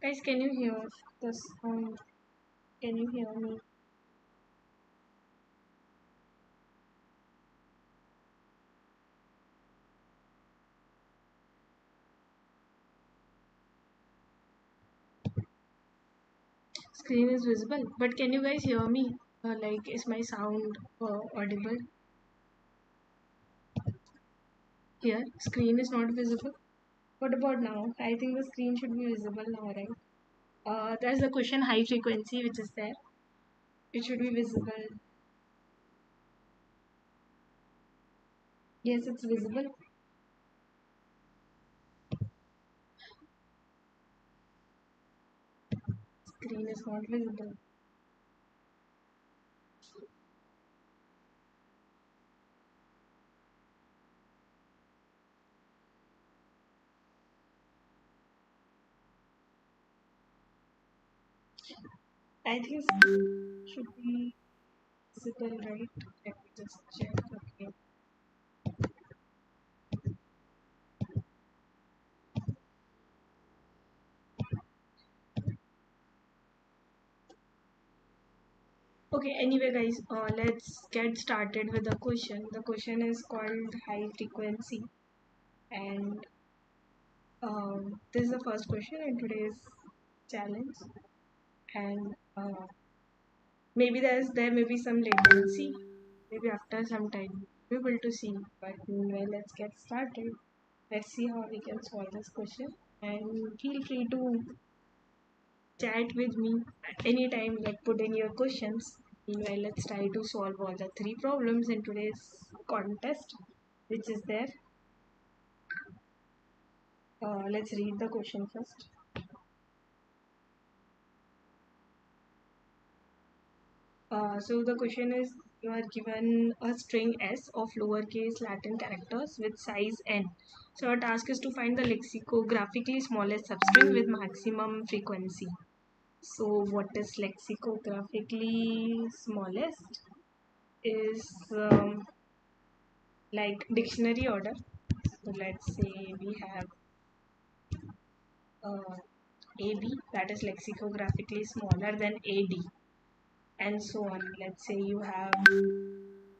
Guys, can you hear the sound? Can you hear me? Screen is visible, but can you guys hear me? Like, is my sound audible? Here, screen is not visible. What about now? I think the screen should be visible now, right? There's the question high frequency which is there. It should be visible. Yes, it's visible. Screen is not visible. I think screen should be visible, right? Let me just check. Okay. Okay, anyway, guys, let's get started with the question. The question is called high frequency, and this is the first question in today's challenge. And there may be some latency, maybe after some time we'll be able to see. But meanwhile, let's get started. Let's see how we can solve this question. And feel free to chat with me at any time, like put in your questions. Meanwhile, let's try to solve all the three problems in today's contest, which is there. Let's read the question first. So the question is, you are given a string s of lowercase Latin characters with size n. So our task is to find the lexicographically smallest substring with maximum frequency. So what is lexicographically smallest is like dictionary order. So let's say we have uh, AB, that is lexicographically smaller than AD, and so on. Let's say you have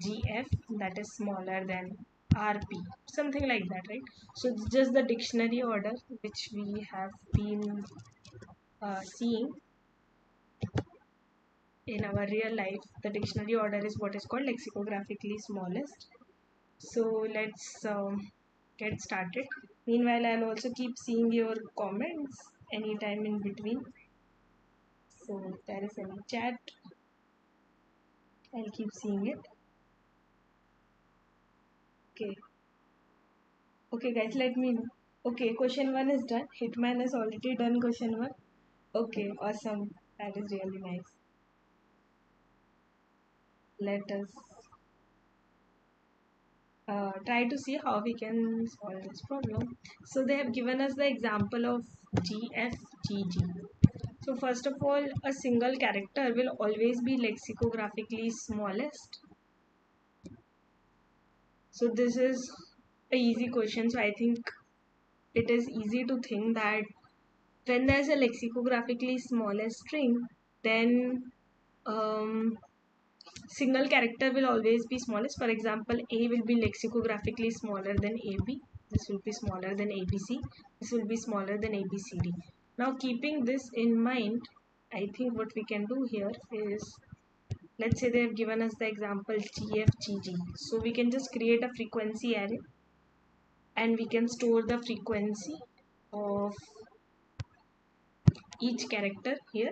GF, that is smaller than RP, something like that, right? So it's just the dictionary order which we have been seeing in our real life. The dictionary order is what is called lexicographically smallest. So let's get started. Meanwhile, I'll also keep seeing your comments anytime in between. So if there is any chat, I'll keep seeing it. Okay. Okay, guys, let me know. Okay, question one is done. Hitman has already done question one. Okay, awesome. That is really nice. Let us try to see how we can solve this problem. So they have given us the example of GFGG. So first of all, a single character will always be lexicographically smallest. So this is a easy question. So I think it is easy to think that when there's a lexicographically smallest string, then single character will always be smallest. For example, A will be lexicographically smaller than AB. This will be smaller than ABC. This will be smaller than ABCD. Now keeping this in mind, I think what we can do here is let's say they have given us the example GFGG. So we can just create a frequency array and we can store the frequency of each character here.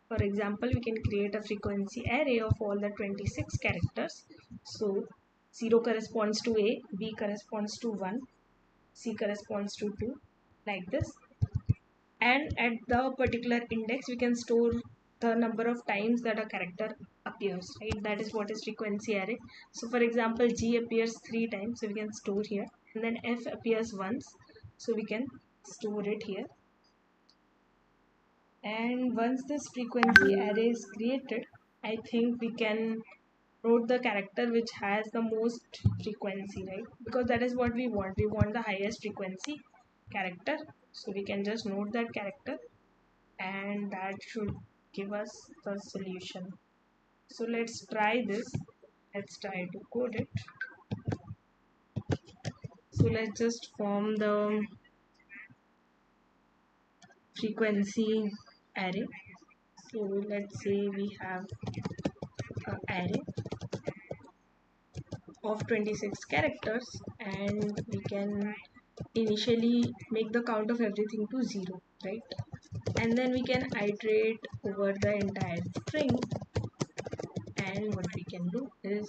For example, we can create a frequency array of all the 26 characters. So 0 corresponds to A, B corresponds to 1, C corresponds to 2, like this. And at the particular index we can store the number of times that a character appears, right? That is what is frequency array. So for example, G appears 3 times, so we can store here, and then F appears once, so we can store it here. And once this frequency array is created, I think we can note the character which has the most frequency, right? Because that is what we want. We want the highest frequency character. So we can just note that character and that should give us the solution. So let's try this. Let's try to code it. So let's just form the frequency array. So let's say we have an array of 26 characters and we can initially make the count of everything to 0, right? And then we can iterate over the entire string, and what we can do is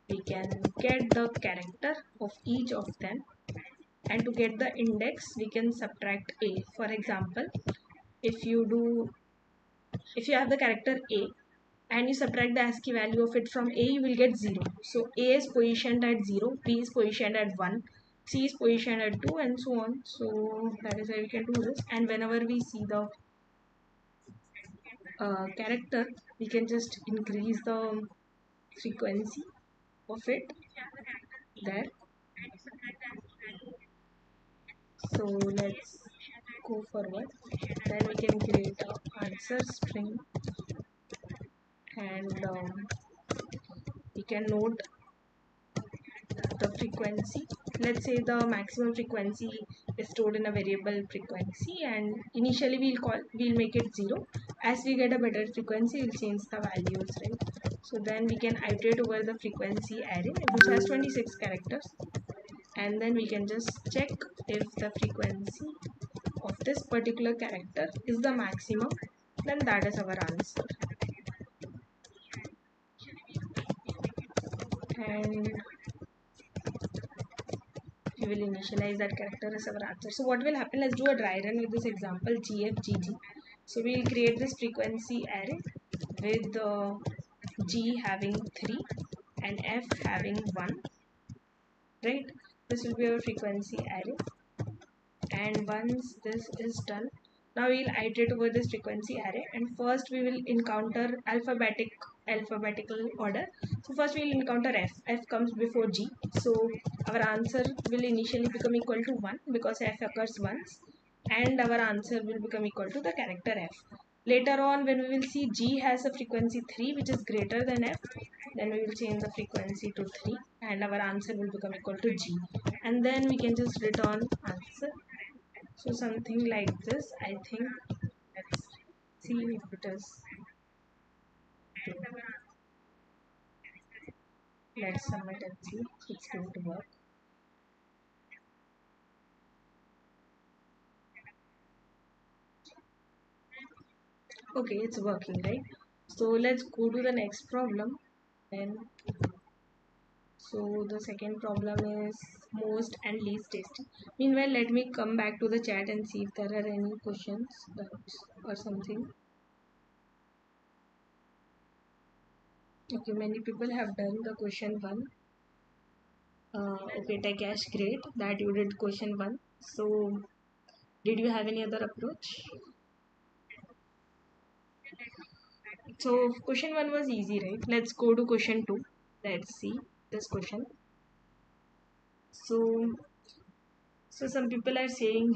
we can get the character of each of them, and to get the index we can subtract A. For example, if you have the character A and you subtract the ASCII value of it from A, you will get 0. So A is positioned at 0, B is positioned at 1, C is positioned at 2, and so on. So that is how we can do this. And whenever we see the character, we can just increase the frequency of it there. So let's go forward. Then we can create an answer string, and we can note the frequency. Let's say the maximum frequency is stored in a variable frequency, and initially we'll make it 0. As we get a better frequency, we'll change the values, right? So then we can iterate over the frequency array which has 26 characters, and then we can just check if the frequency of this particular character is the maximum, then that is our answer. And we will initialize that character as our answer. So what will happen, let's do a dry run with this example GFGG. So we will create this frequency array with G having 3 and F having 1, right? This will be our frequency array, and once this is done, now we'll iterate over this frequency array, and first we will encounter alphabetical order. So first we will encounter F comes before G, so our answer will initially become equal to 1 because F occurs once, and our answer will become equal to the character F. Later on, when we will see G has a frequency 3 which is greater than F, then we will change the frequency to 3 and our answer will become equal to G, and then we can just return answer. So something like this, I think. Let's see if it is. Let's submit and see if it's going to work. Okay, it's working, right? So let's go to the next problem. Then, so the second problem is most and least tasty. Meanwhile, let me come back to the chat and see if there are any questions or something. Okay, many people have done the question 1. Okay, Takash, great that you did question 1. So did you have any other approach? So question 1 was easy, right? Let's go to question 2. Let's see this question. So some people are saying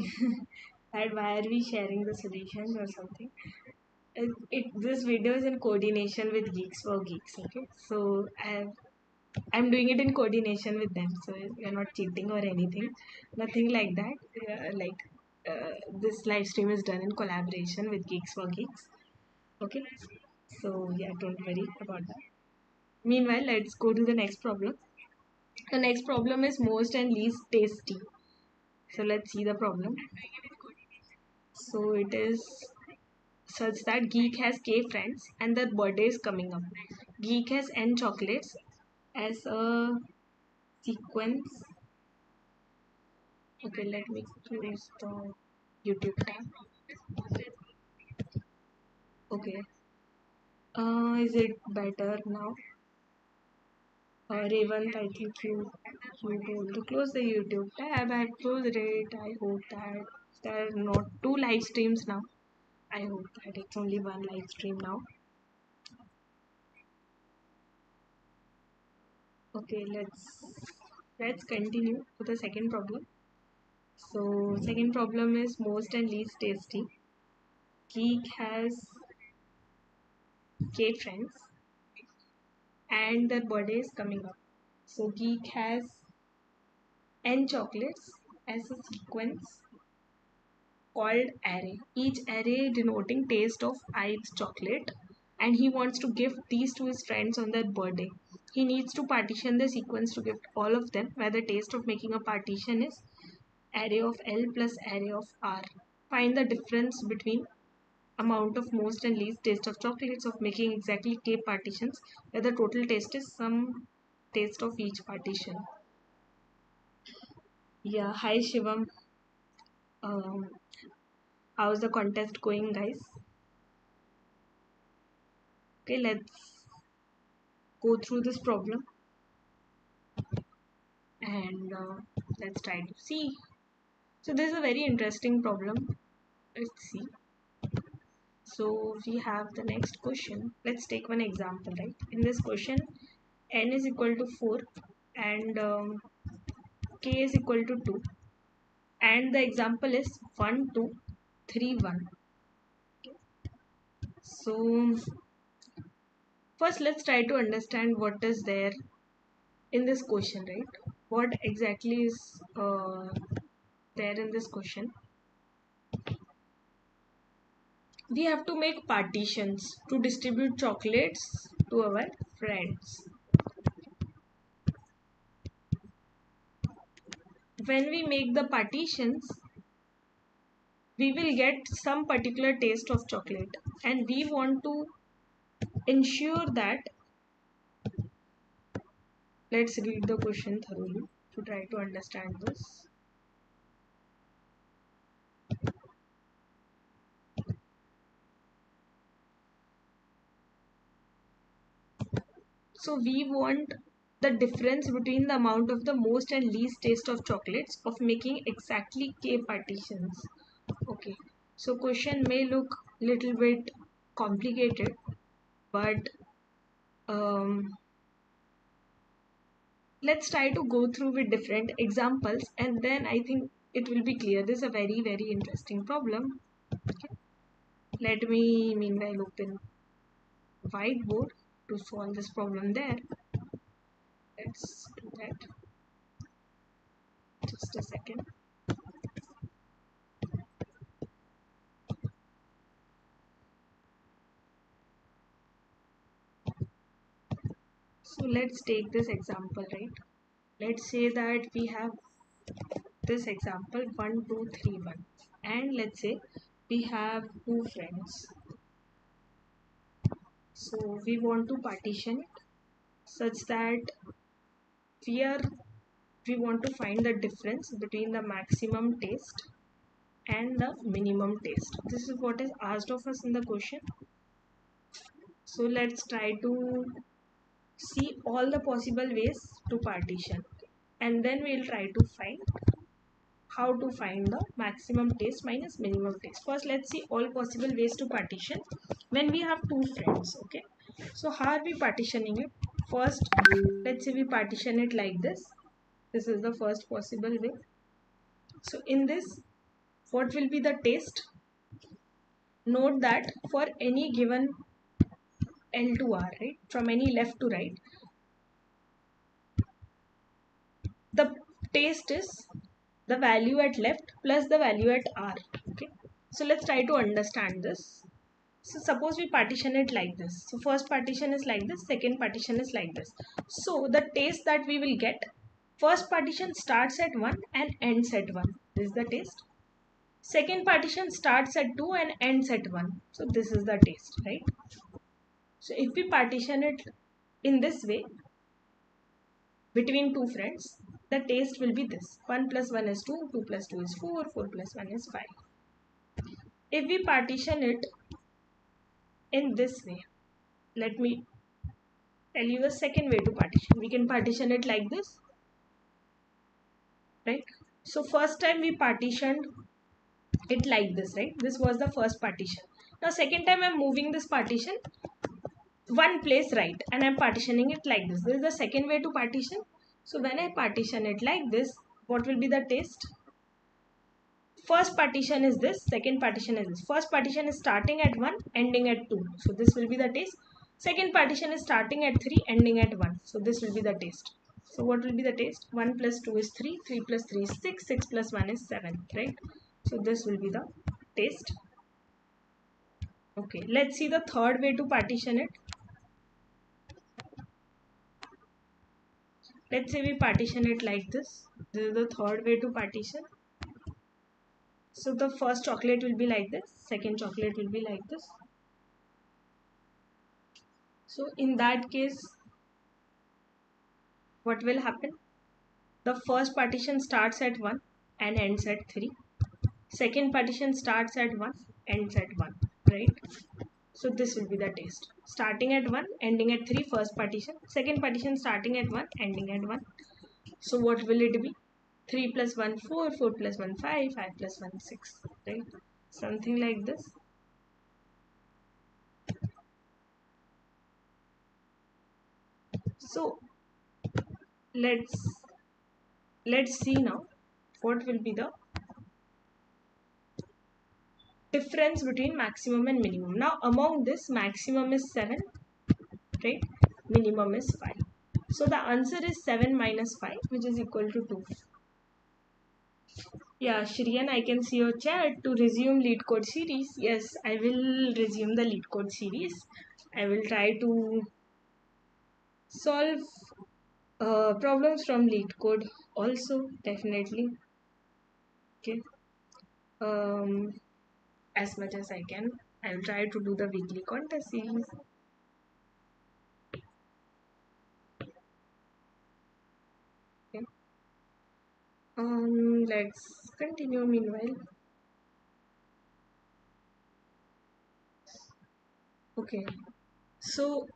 that why are we sharing the solutions or something? This video is in coordination with Geeks for Geeks. Okay, so I'm doing it in coordination with them. So you're not cheating or anything, nothing like that. This live stream is done in collaboration with Geeks for Geeks. Okay, so yeah, don't worry about that. Meanwhile, let's go to the next problem. The next problem is most and least tasty. So let's see the problem. So it is such that Geek has K friends and their birthday is coming up. Geek has N chocolates as a sequence. Okay, let me close the YouTube tab. Okay. Is it better now? Raven, I think you told to close the YouTube tab. I closed it. I hope that there are not two live streams now. I hope that it's only one live stream now. Okay, let's continue to the second problem. So second problem is most and least tasty. Geek has K friends and their birthday is coming up. So Geek has N chocolates as a sequence called array. Each array denoting taste of ith chocolate, and he wants to gift these to his friends on their birthday. He needs to partition the sequence to gift all of them, where the taste of making a partition is array of L plus array of R. Find the difference between amount of most and least taste of chocolates of making exactly K partitions, where the total taste is some taste of each partition. Yeah, hi Shivam. Um, how's the contest going, guys? Okay, let's go through this problem and let's try to see. So this is a very interesting problem. Let's see. So we have the next question. Let's take one example, right? In this question, n is equal to 4 and k is equal to 2, and the example is 1 2 3 1. So first let's try to understand what is there in this question, right? What exactly is there in this question. We have to make partitions to distribute chocolates to our friends. When we make the partitions, we will get some particular taste of chocolate, and we want to ensure that. Let's read the question thoroughly to try to understand this. So we want the difference between the amount of the most and least taste of chocolates of making exactly K partitions. Okay, so question may look little bit complicated, but let's try to go through with different examples, and then I think it will be clear. This is a very interesting problem. Okay. Let me meanwhile open whiteboard to solve this problem there. Let's do that. Just a second. So let's take this example, right? Let's say that we have this example 1 2 3 1, and let's say we have two friends. So we want to partition it such that we are we want to find the difference between the maximum taste and the minimum taste. This is what is asked of us in the question. So let's try to see all the possible ways to partition, and then we'll try to find how to find the maximum taste minus minimum taste. First, let's see all possible ways to partition when we have two friends. Okay, so how are we partitioning it? First, let's say we partition it like this. This is the first possible way. So in this, what will be the taste? Note that for any given L to R, right, from any left to right, the taste is the value at left plus the value at R. Okay, so let's try to understand this. So suppose we partition it like this. So first partition is like this, second partition is like this. So the taste that we will get, first partition starts at 1 and ends at 1. This is the taste. Second partition starts at 2 and ends at 1. So this is the taste, right? So if we partition it in this way between two friends, the taste will be this. 1 plus 1 is 2, 2 plus 2 is 4, 4 plus 1 is 5. If we partition it in this way, let me tell you a second way to partition. We can partition it like this, right? So first time we partitioned it like this, right? This was the first partition. Now second time I'm moving this partition one place right and I'm partitioning it like this. This is the second way to partition. So when I partition it like this, what will be the taste? First partition is this, second partition is this. First partition is starting at 1, ending at 2. So this will be the taste. Second partition is starting at 3, ending at 1. So this will be the taste. So what will be the taste? 1 plus 2 is 3, 3 plus 3 is 6, 6 plus 1 is 7, right? So this will be the taste. Okay, let's see the third way to partition it. Let's say we partition it like this. This is the third way to partition. So the first chocolate will be like this, second chocolate will be like this. So in that case, what will happen? The first partition starts at 1 and ends at 3. Second partition starts at 1, ends at 1, right? So this will be the taste. Starting at 1, ending at 3, first partition. Second partition starting at 1, ending at 1. So what will it be? 3 plus 1, 4, 4 plus 1, 5, 5 plus 1, 6, right? Something like this. So let's see now what will be the difference between maximum and minimum. Now among this, maximum is 7, right? Minimum is 5. So the answer is 7 minus 5, which is equal to 2. Yeah, Shriyan, I can see your chat to resume lead code series. Yes, I will resume the lead code series. I will try to solve problems from lead code also, definitely. Okay. As much as I can, I will try to do the weekly contest series. Okay. Let's continue meanwhile. Okay. So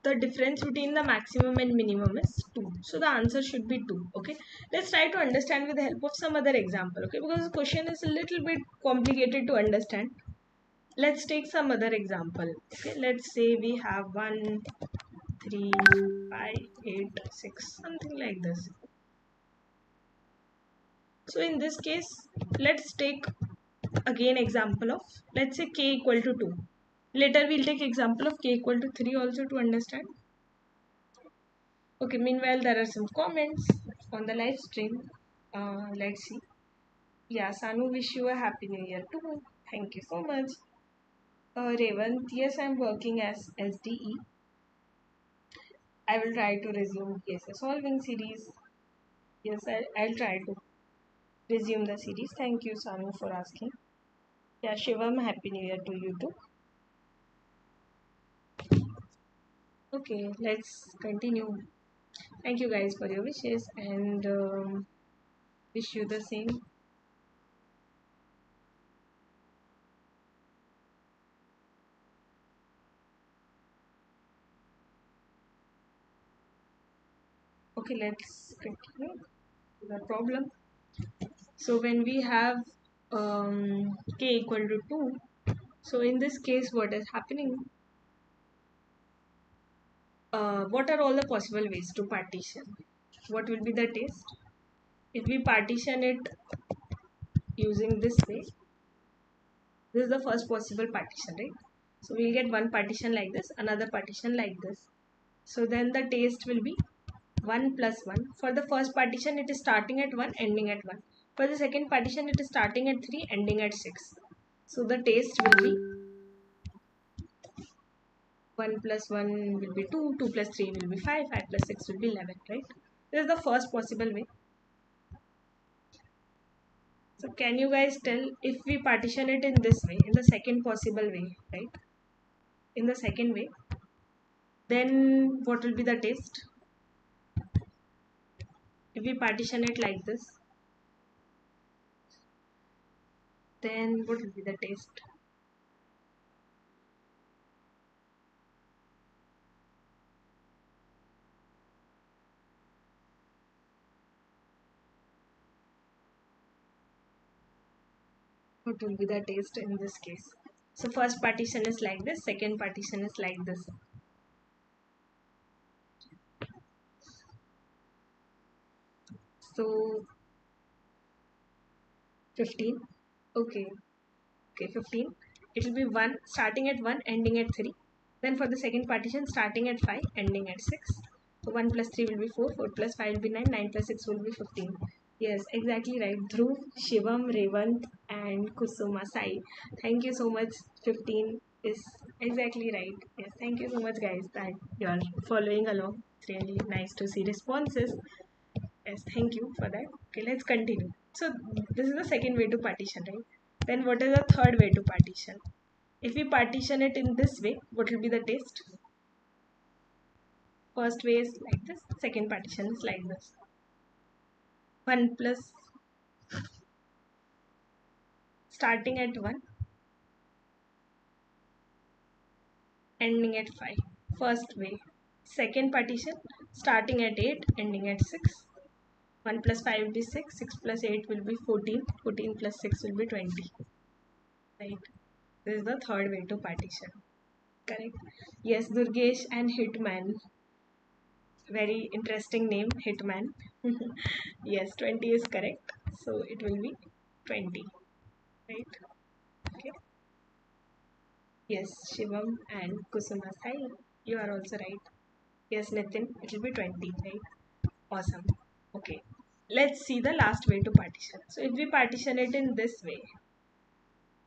the difference between the maximum and minimum is 2. So the answer should be 2. Okay. Let's try to understand with the help of some other example. Okay. Because the question is a little bit complicated to understand. Let's take some other example. Okay. Let's say we have 1, 3, 5, 8, 6, something like this. So in this case, let's take again example of, let's say k equal to 2. Later we'll take example of k equal to 3 also to understand. Okay, meanwhile there are some comments on the live stream. Let's see. Yeah, Sanu, wish you a happy new year too. Thank you so much. Revant, yes, I'm working as SDE. I will try to resume PSA solving series. Yes, I'll try to resume the series. Thank you, Sanu, for asking. Yeah, Shivam, happy new year to you too. Okay, let's continue. Thank you guys for your wishes and wish you the same. Okay, let's continue the problem. So when we have k equal to 2, so in this case what is happening? What are all the possible ways to partition? What will be the taste? If we partition it using this way, this is the first possible partition, right? So we'll get one partition like this, another partition like this. So then the taste will be 1 plus 1. For the first partition, it is starting at 1, ending at 1. For the second partition, it is starting at 3, ending at 6. So the taste will be 1 plus 1 will be 2, 2 plus 3 will be 5, 5 plus 6 will be 11, right? This is the first possible way. So can you guys tell if we partition it in this way, in the second possible way, right? In the second way, then what will be the test? If we partition it like this, then what will be the test? What will be the test in this case? So first partition is like this, second partition is like this. So 15, okay, 15. It will be 1 starting at 1 ending at 3. Then for the second partition, starting at 5 ending at 6. So 1 plus 3 will be 4, 4 plus 5 will be 9, 9 plus 6 will be 15. Yes, exactly right. Dhruv, Shivam, Revant and Kusuma Sai. Thank you so much. 15 is exactly right. Yes, thank you so much guys that you are following along. It's really nice to see responses. Yes, thank you for that. Okay, let's continue. So this is the second way to partition, right? Then what is the third way to partition? If we partition it in this way, what will be the test? First way is like this, second partition is like this. 1 plus starting at 1, ending at 5. First way. Second partition, starting at 8, ending at 6. 1 plus 5 will be 6, 6 plus 8 will be 14, 14 plus 6 will be 20. Right? This is the third way to partition. Correct? Yes, Durgesh and Hitman. Very interesting name, Hitman. Yes, 20 is correct. So it will be 20. Right? Okay. Yes, Shivam and Kusuma Sai. You are also right. Yes, Nitin, it will be 20, right? Awesome. Okay. Let's see the last way to partition. So if we partition it in this way,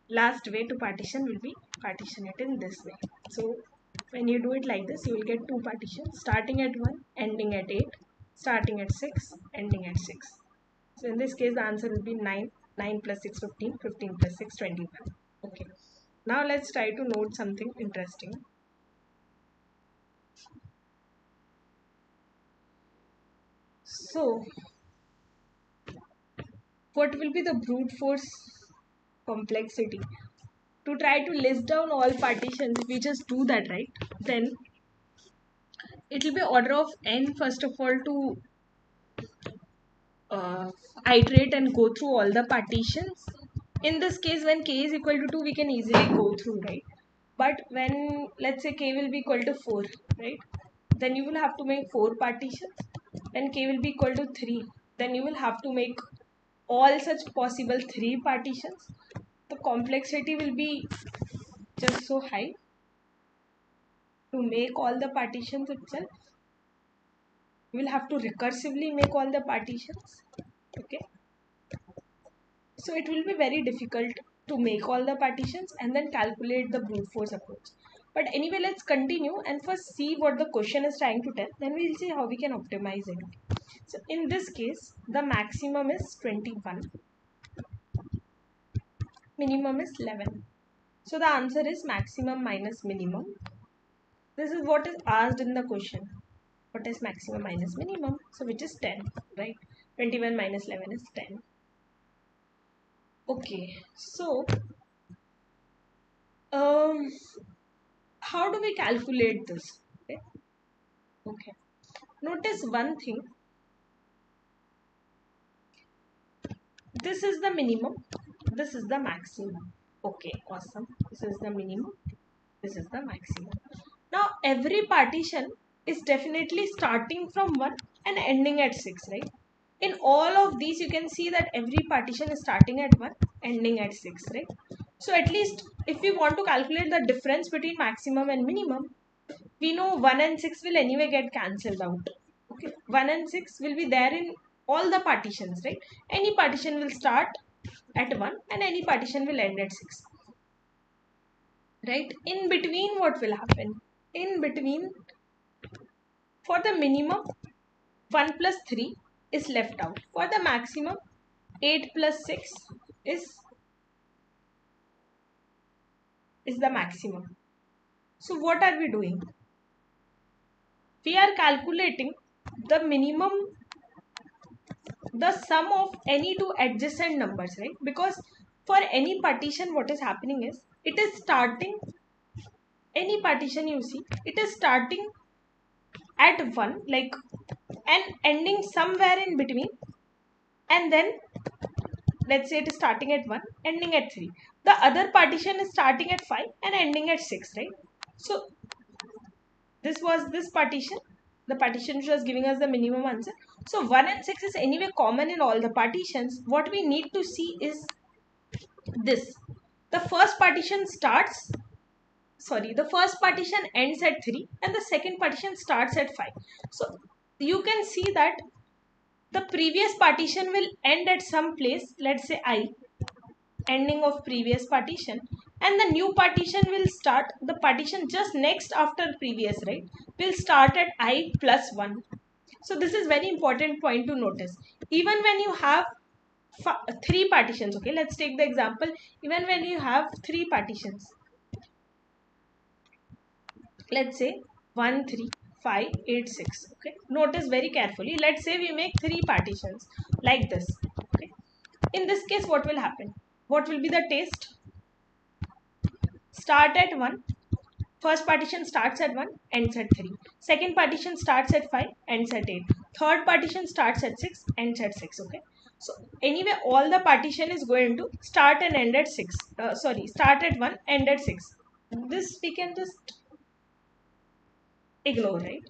last way to partition will be partition it in this way. So when you do it like this, you will get two partitions, starting at 1, ending at 8, starting at 6, ending at 6. So in this case, the answer will be 9. 9 plus 6, 15. 15 plus 6, 21. Okay. Now let's try to note something interesting. So what will be the brute force complexity? To try to list down all partitions, if we just do that, right, then it will be order of n first of all to uh, iterate and go through all the partitions. In this case, when k is equal to 2, we can easily go through, right? But when, let's say, k will be equal to 4, right, then you will have to make 4 partitions. When k will be equal to 3, then you will have to make all such possible 3 partitions. The complexity will be just so high to make all the partitions itself. You will have to recursively make all the partitions. Okay, so it will be very difficult to make all the partitions and then calculate the brute force approach. But anyway, let's continue and first see what the question is trying to tell. Then we'll see how we can optimize it. So in this case, the maximum is 21, minimum is 11. So the answer is maximum minus minimum. This is what is asked in the question. What is maximum minus minimum? So which is 10, right? 21 minus 11 is 10. Okay, so um, how do we calculate this? Okay. Okay. Notice one thing. This is the minimum. This is the maximum. Okay, awesome. This is the minimum. This is the maximum. Now every partition is definitely starting from 1 and ending at 6, right? In all of these, you can see that every partition is starting at 1, ending at 6, right? So at least if we want to calculate the difference between maximum and minimum, we know 1 and 6 will anyway get cancelled out. Okay, 1 and 6 will be there in all the partitions, right? Any partition will start at 1 and any partition will end at 6. Right? In between, what will happen? in between, for the minimum 1 plus 3 is left out. For the maximum 8 plus 6 is the maximum. So what are we doing? We are calculating the minimum, the sum of any two adjacent numbers, right? Because for any partition, what is happening is, it is starting, any partition you see, it is starting at 1, like, and ending somewhere in between, and then let's say it is starting at 1, ending at 3. The other partition is starting at 5 and ending at 6, right? So this was this partition, the partition which was giving us the minimum answer. So 1 and 6 is anyway common in all the partitions. What we need to see is this. The first partition starts, sorry, the first partition ends at 3 and the second partition starts at 5. So you can see that the previous partition will end at some place, let's say I, ending of previous partition, and the new partition will start, the partition just next after previous, right, will start at I plus 1. So this is very important point to notice. Even when you have three partitions, okay, let's take the example, even when you have three partitions, let's say 1 3 5 8 6, okay, notice very carefully. Let's say we make three partitions like this, okay. In this case, what will happen? What will be the taste? Start at 1, first partition starts at 1, ends at 3. Second partition starts at 5, ends at 8. Third partition starts at 6, ends at 6, okay. So anyway, all the partition is going to start and end at 6. Start at 1, end at 6. This we can just ignore, right?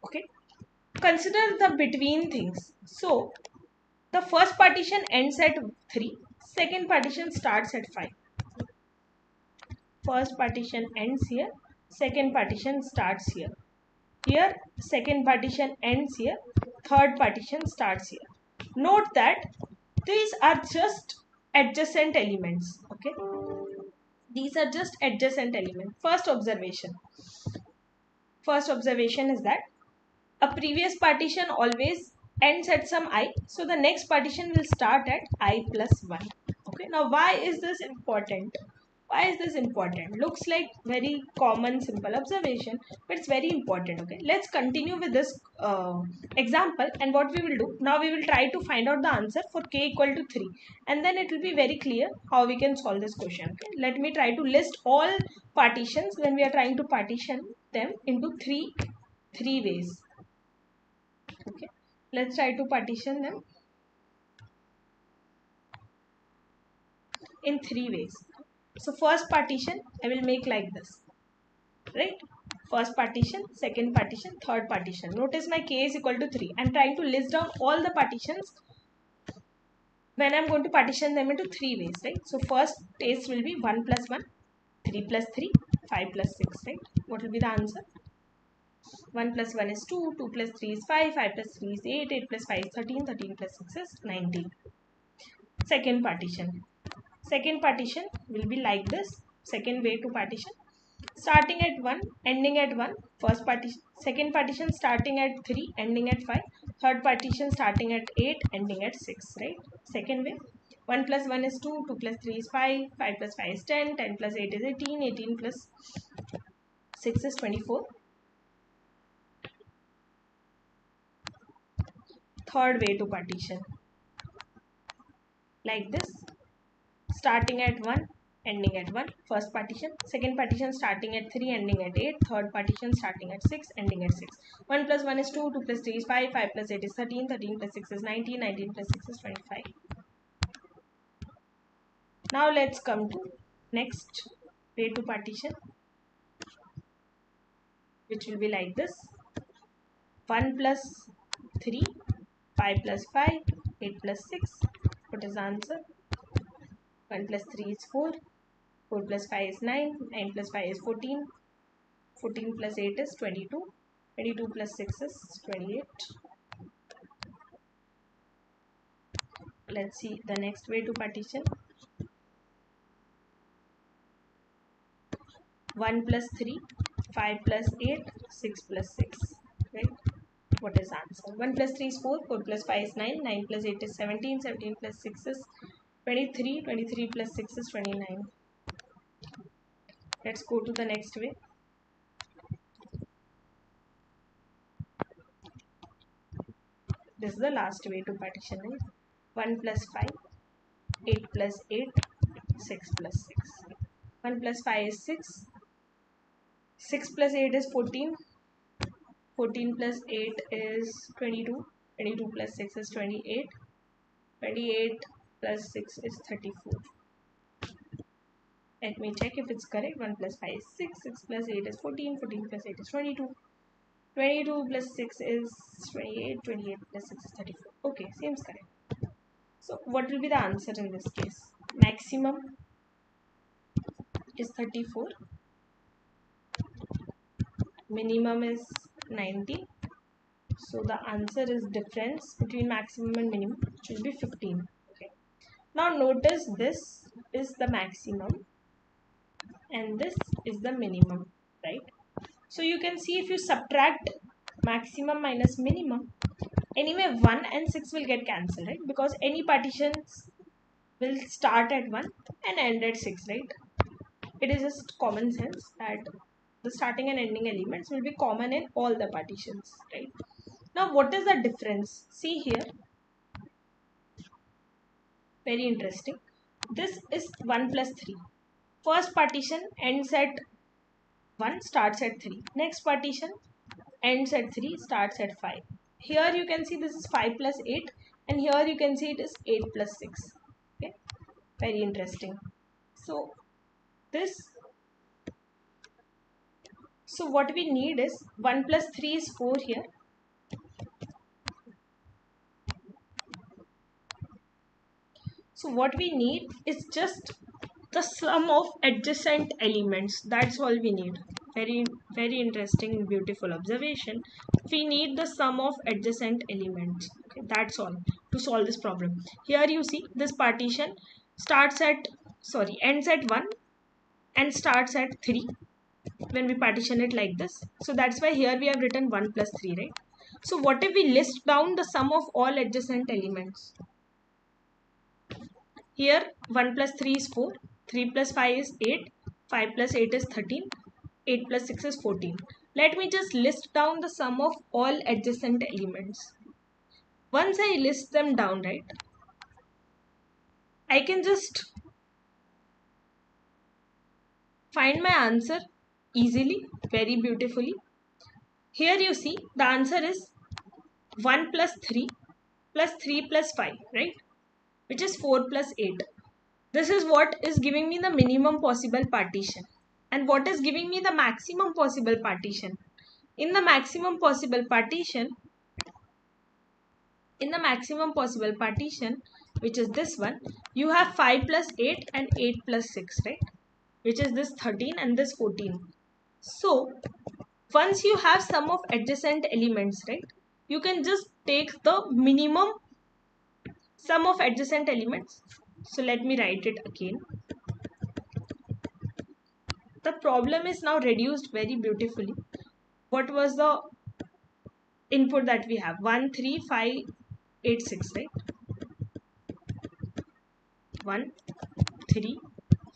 Okay. Consider the between things. So the first partition ends at 3, second partition starts at 5. First partition ends here, second partition starts here. Here, second partition ends here, third partition starts here. Note that these are just adjacent elements, okay? These are just adjacent elements. First observation is that a previous partition always ends at some I, so the next partition will start at I plus 1. Okay, now why is this important? Why is this important? Looks like very common simple observation, but it's very important. Okay, let's continue with this example, and what we will do now, we will try to find out the answer for k equal to 3, and then it will be very clear how we can solve this question. Okay, let me try to list all partitions when we are trying to partition them into three ways. Okay, let's try to partition them in three ways. So first partition I will make like this, right? First partition, second partition, third partition. Notice my k is equal to 3. I'm trying to list down all the partitions when I'm going to partition them into three ways, right? So first case will be 1 plus 1, 3 plus 3, 5 plus 6, right? What will be the answer? 1 plus 1 is 2, 2 plus 3 is 5, 5 plus 3 is 8, 8 plus 5 is 13, 13 plus 6 is 19. Second partition. Second partition will be like this. Second way to partition. Starting at 1, ending at 1. First partition, second partition starting at 3, ending at 5. Third partition starting at 8, ending at 6, right? Second way. 1 plus 1 is 2, 2 plus 3 is 5, 5 plus 5 is 10, 10 plus 8 is 18, 18 plus 6 is 24. Third way to partition. Like this. Starting at 1, ending at 1, first partition. Second partition starting at 3, ending at 8. Third partition starting at 6, ending at 6. 1 plus 1 is 2, 2 plus 3 is 5, 5 plus 8 is 13, 13 plus 6 is 19, 19 plus 6 is 25. Now let's come to next way to partition, which will be like this. 1 plus 3, 5 plus 5, 8 plus 6. What is the answer? 1 plus 3 is 4, 4 plus 5 is 9, 9 plus 5 is 14, 14 plus 8 is 22, 22 plus 6 is 28. Let's see the next way to partition. 1 plus 3, 5 plus 8, 6 plus 6, right? What is answer? 1 plus 3 is 4, 4 plus 5 is 9, 9 plus 8 is 17, 17 plus 6 is 23, 23 plus 6 is 29. Let's go to the next way. This is the last way to partition, right? 1 plus 5, 8 plus 8, 6 plus 6. 1 plus 5 is 6, 6 plus 8 is 14, 14 plus 8 is 22, 22 plus 6 is 28, 28 plus 6 is 34. Let me check if it's correct. 1 plus 5 is 6, 6 plus 8 is 14, 14 plus 8 is 22, 22 plus 6 is 28, 28 plus 6 is 34. Okay, seems correct. So what will be the answer in this case? Maximum is 34, minimum is 90. So the answer is difference between maximum and minimum, which will be 15. Okay. Now notice this is the maximum and this is the minimum, right? So you can see if you subtract maximum minus minimum, anyway 1 and 6 will get cancelled, right? Because any partitions will start at 1 and end at 6, right? It is just common sense that the starting and ending elements will be common in all the partitions, right? Now what is the difference? See here, very interesting. This is 1 plus 3. First partition ends at 1, starts at 3. Next partition ends at 3, starts at 5. Here you can see this is 5 plus 8 and here you can see it is 8 plus 6. Okay, very interesting. So what we need is 1 plus 3 is 4 here. So what we need is just the sum of adjacent elements. That's all we need. Very, very interesting, beautiful observation. We need the sum of adjacent elements. Okay, that's all to solve this problem. Here you see this partition ends at 1 and starts at 3 when we partition it like this. So that's why here we have written 1 plus 3, right? So what if we list down the sum of all adjacent elements? Here 1 plus 3 is 4, 3 plus 5 is 8, 5 plus 8 is 13, 8 plus 6 is 14. Let me just list down the sum of all adjacent elements. Once I list them down, right, I can just find my answer easily, very beautifully. Here you see the answer is 1 plus 3 plus 3 plus 5, right, which is 4 plus 8. This is what is giving me the minimum possible partition. And what is giving me the maximum possible partition? In the maximum possible partition, which is this one, you have 5 plus 8 and 8 plus 6, right? Which is this 13 and this 14. So, once you have sum of adjacent elements, right, you can just take the minimum sum of adjacent elements. So, let me write it again. The problem is now reduced very beautifully. What was the input that we have? 1, 3, 5, 8, 6, right? 1, 3,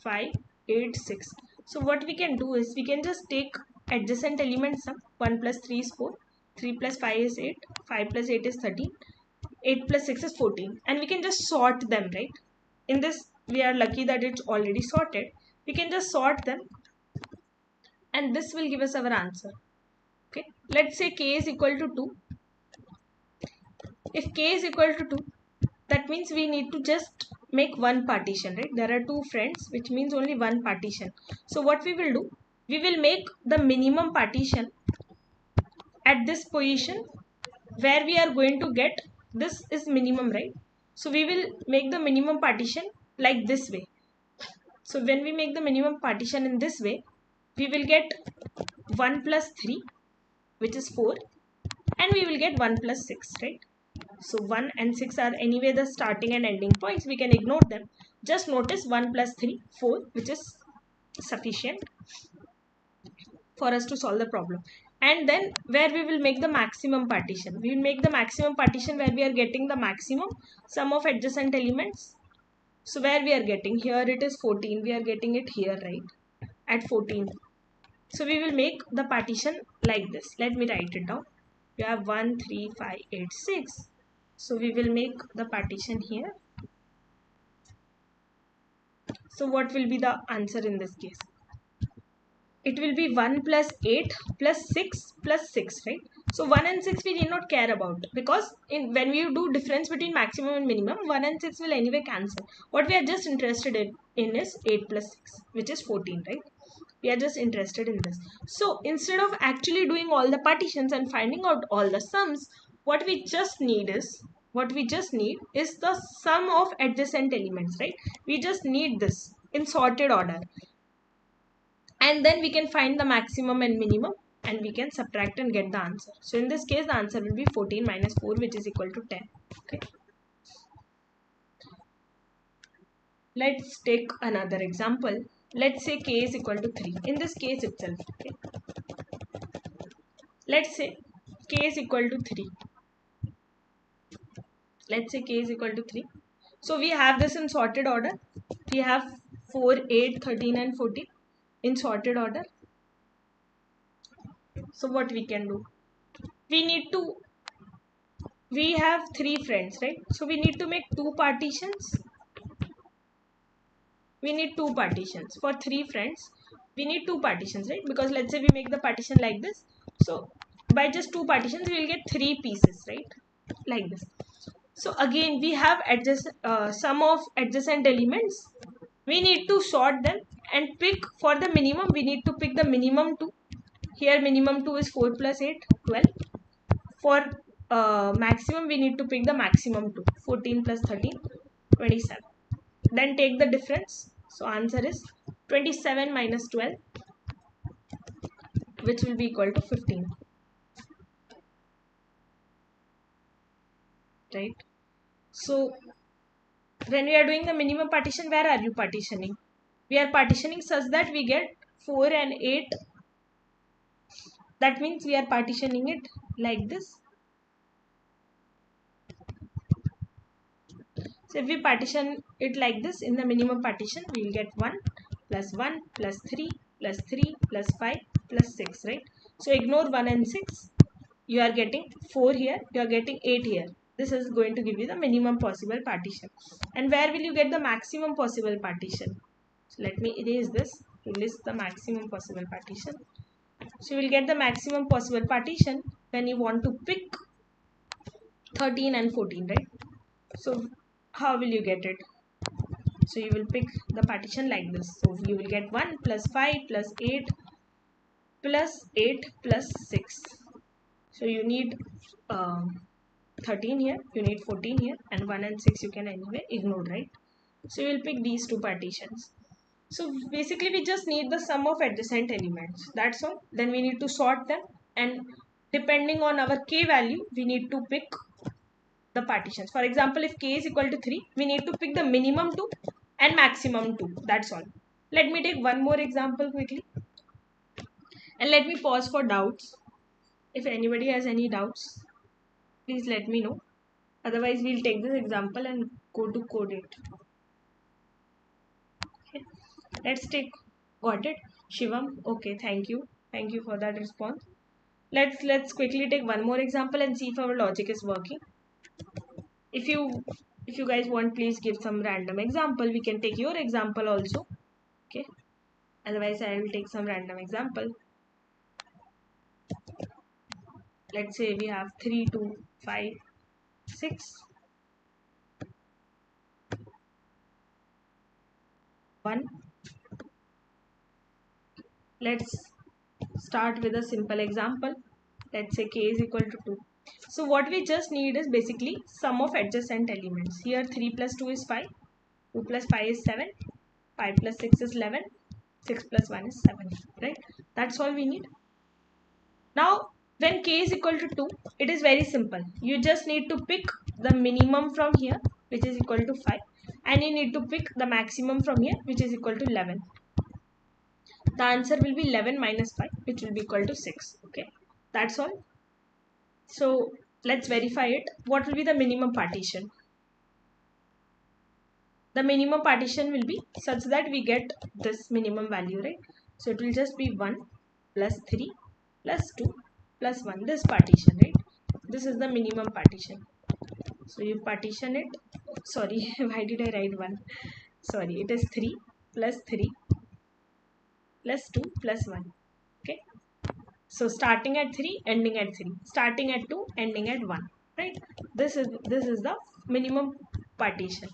5, 8, 6. So what we can do is we can just take adjacent elements sum. 1 plus 3 is 4, 3 plus 5 is 8, 5 plus 8 is 13, 8 plus 6 is 14. And we can just sort them, right? In this, we are lucky that it's already sorted. We can just sort them and this will give us our answer. Okay, let's say k is equal to 2. If k is equal to 2, that means we need to just make one partition, right? There are two friends, which means only one partition. So what we will do, we will make the minimum partition at this position where we are going to get, this is minimum, right? So we will make the minimum partition like this way. So when we make the minimum partition in this way, we will get 1 plus 3, which is 4, and we will get 1 plus 6, right? So 1 and 6 are anyway the starting and ending points. We can ignore them. Just notice 1 plus 3, 4, which is sufficient. for us to solve the problem. And then where we will make the maximum partition, we will make the maximum partition where we are getting the maximum sum of adjacent elements. So where we are getting, here it is 14, we are getting it here, right, at 14. So we will make the partition like this. Let me write it down. You have 1 3 5 8 6. So we will make the partition here. So what will be the answer in this case? It will be 1 plus 8 plus 6 plus 6, right? So 1 and 6 we need not care about, because when we do difference between maximum and minimum, 1 and 6 will anyway cancel. What we are just interested in is 8 plus 6, which is 14, right? We are just interested in this. So instead of actually doing all the partitions and finding out all the sums, what we just need is the sum of adjacent elements, right? We just need this in sorted order, and then we can find the maximum and minimum, and we can subtract and get the answer. So in this case the answer will be 14 minus 4, which is equal to 10. Okay, let's take another example. Let's say k is equal to 3. In this case itself, okay, let's say k is equal to 3. Let's say k is equal to 3. So we have this in sorted order. We have 4 8 13 and 14 in sorted order. So what we can do, we have 3 friends, right? So we need to make 2 partitions. We need 2 partitions for 3 friends. We need 2 partitions, right? Because let's say we make the partition like this. So by just 2 partitions we will get 3 pieces, right? Like this. So again we have sum of adjacent elements. We need to sort them and pick for the minimum. We need to pick the minimum 2. Here minimum 2 is 4 plus 8, 12. For maximum we need to pick the maximum 2, 14 plus 13, 27. Then take the difference. So answer is 27 minus 12, which will be equal to 15. Right? So when we are doing the minimum partition, where are you partitioning? We are partitioning such that we get 4 and 8. That means we are partitioning it like this. So if we partition it like this, in the minimum partition we will get 1 plus 1 plus 3 plus 3 plus 5 plus 6, right? So ignore 1 and 6. You are getting 4 here, you are getting 8 here. This is going to give you the minimum possible partition. And where will you get the maximum possible partition? So let me erase this to list the maximum possible partition. So you will get the maximum possible partition when you want to pick 13 and 14, right? So how will you get it? So you will pick the partition like this. So you will get 1 plus 5 plus 8 plus 8 plus 6. So you need 13 here, you need 14 here, and 1 and 6 you can anyway ignore, right? So you will pick these 2 partitions. So basically we just need the sum of adjacent elements. That's all. Then we need to sort them, and depending on our k value we need to pick the partitions. For example, if k is equal to 3, we need to pick the minimum 2 and maximum 2. That's all. Let me take one more example quickly, and let me pause for doubts. If anybody has any doubts, please let me know. Otherwise we'll take this example and go to code it. Okay. Let's take, got it, Shivam? Okay, thank you for that response. Let's quickly take one more example and see if our logic is working. If you guys want, please give some random example. We can take your example also. Okay, otherwise I will take some random example. Let's say we have 3 2 5 6 1. Let's start with a simple example. Let's say k is equal to 2. So what we just need is basically sum of adjacent elements. Here 3 plus 2 is 5, 2 plus 5 is 7, 5 plus 6 is 11, 6 plus 1 is 7, right? That's all we need. Now when k is equal to 2, it is very simple. You just need to pick the minimum from here, which is equal to 5, and you need to pick the maximum from here, which is equal to 11. The answer will be 11 minus 5, which will be equal to 6. Okay, that's all. So let's verify it. What will be the minimum partition? The minimum partition will be such that we get this minimum value, right? So it will just be 1 plus 3 plus 2 plus 1, this partition, right? This is the minimum partition. So you partition it. Sorry, why did I write 1? Sorry, it is 3 plus 3 plus 2 plus 1. Okay. So starting at 3, ending at 3. Starting at 2, ending at 1. Right? This is the minimum partition.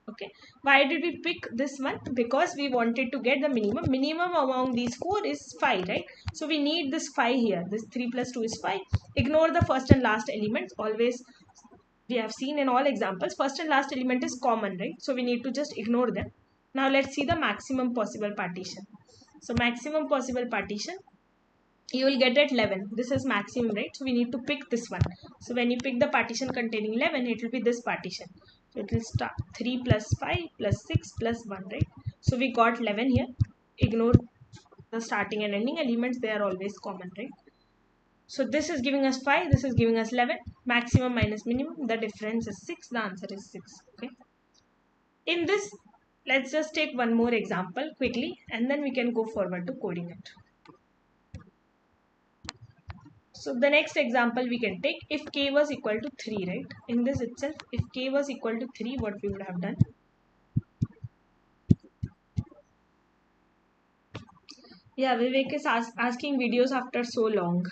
Okay. Why did we pick this one? Because we wanted to get the minimum among these 4 is 5, right? So we need this 5 here. This 3 plus 2 is 5. Ignore the first and last elements. Always, we have seen in all examples, first and last element is common, right? So we need to just ignore them. Now let's see the maximum possible partition. So maximum possible partition, you will get at 11. This is maximum, right? So we need to pick this one. So when you pick the partition containing 11, it will be this partition. So it will start 3 plus 5 plus 6 plus 1, right? So we got 11 here. Ignore the starting and ending elements. They are always common, right? So this is giving us 5. This is giving us 11. Maximum minus minimum. The difference is 6. The answer is 6. Okay. In this, let's just take one more example quickly and then we can go forward to coding it. So the next example we can take, if k was equal to 3, right? In this itself, if k was equal to 3, what we would have done? Yeah, Vivek is asking videos after so long.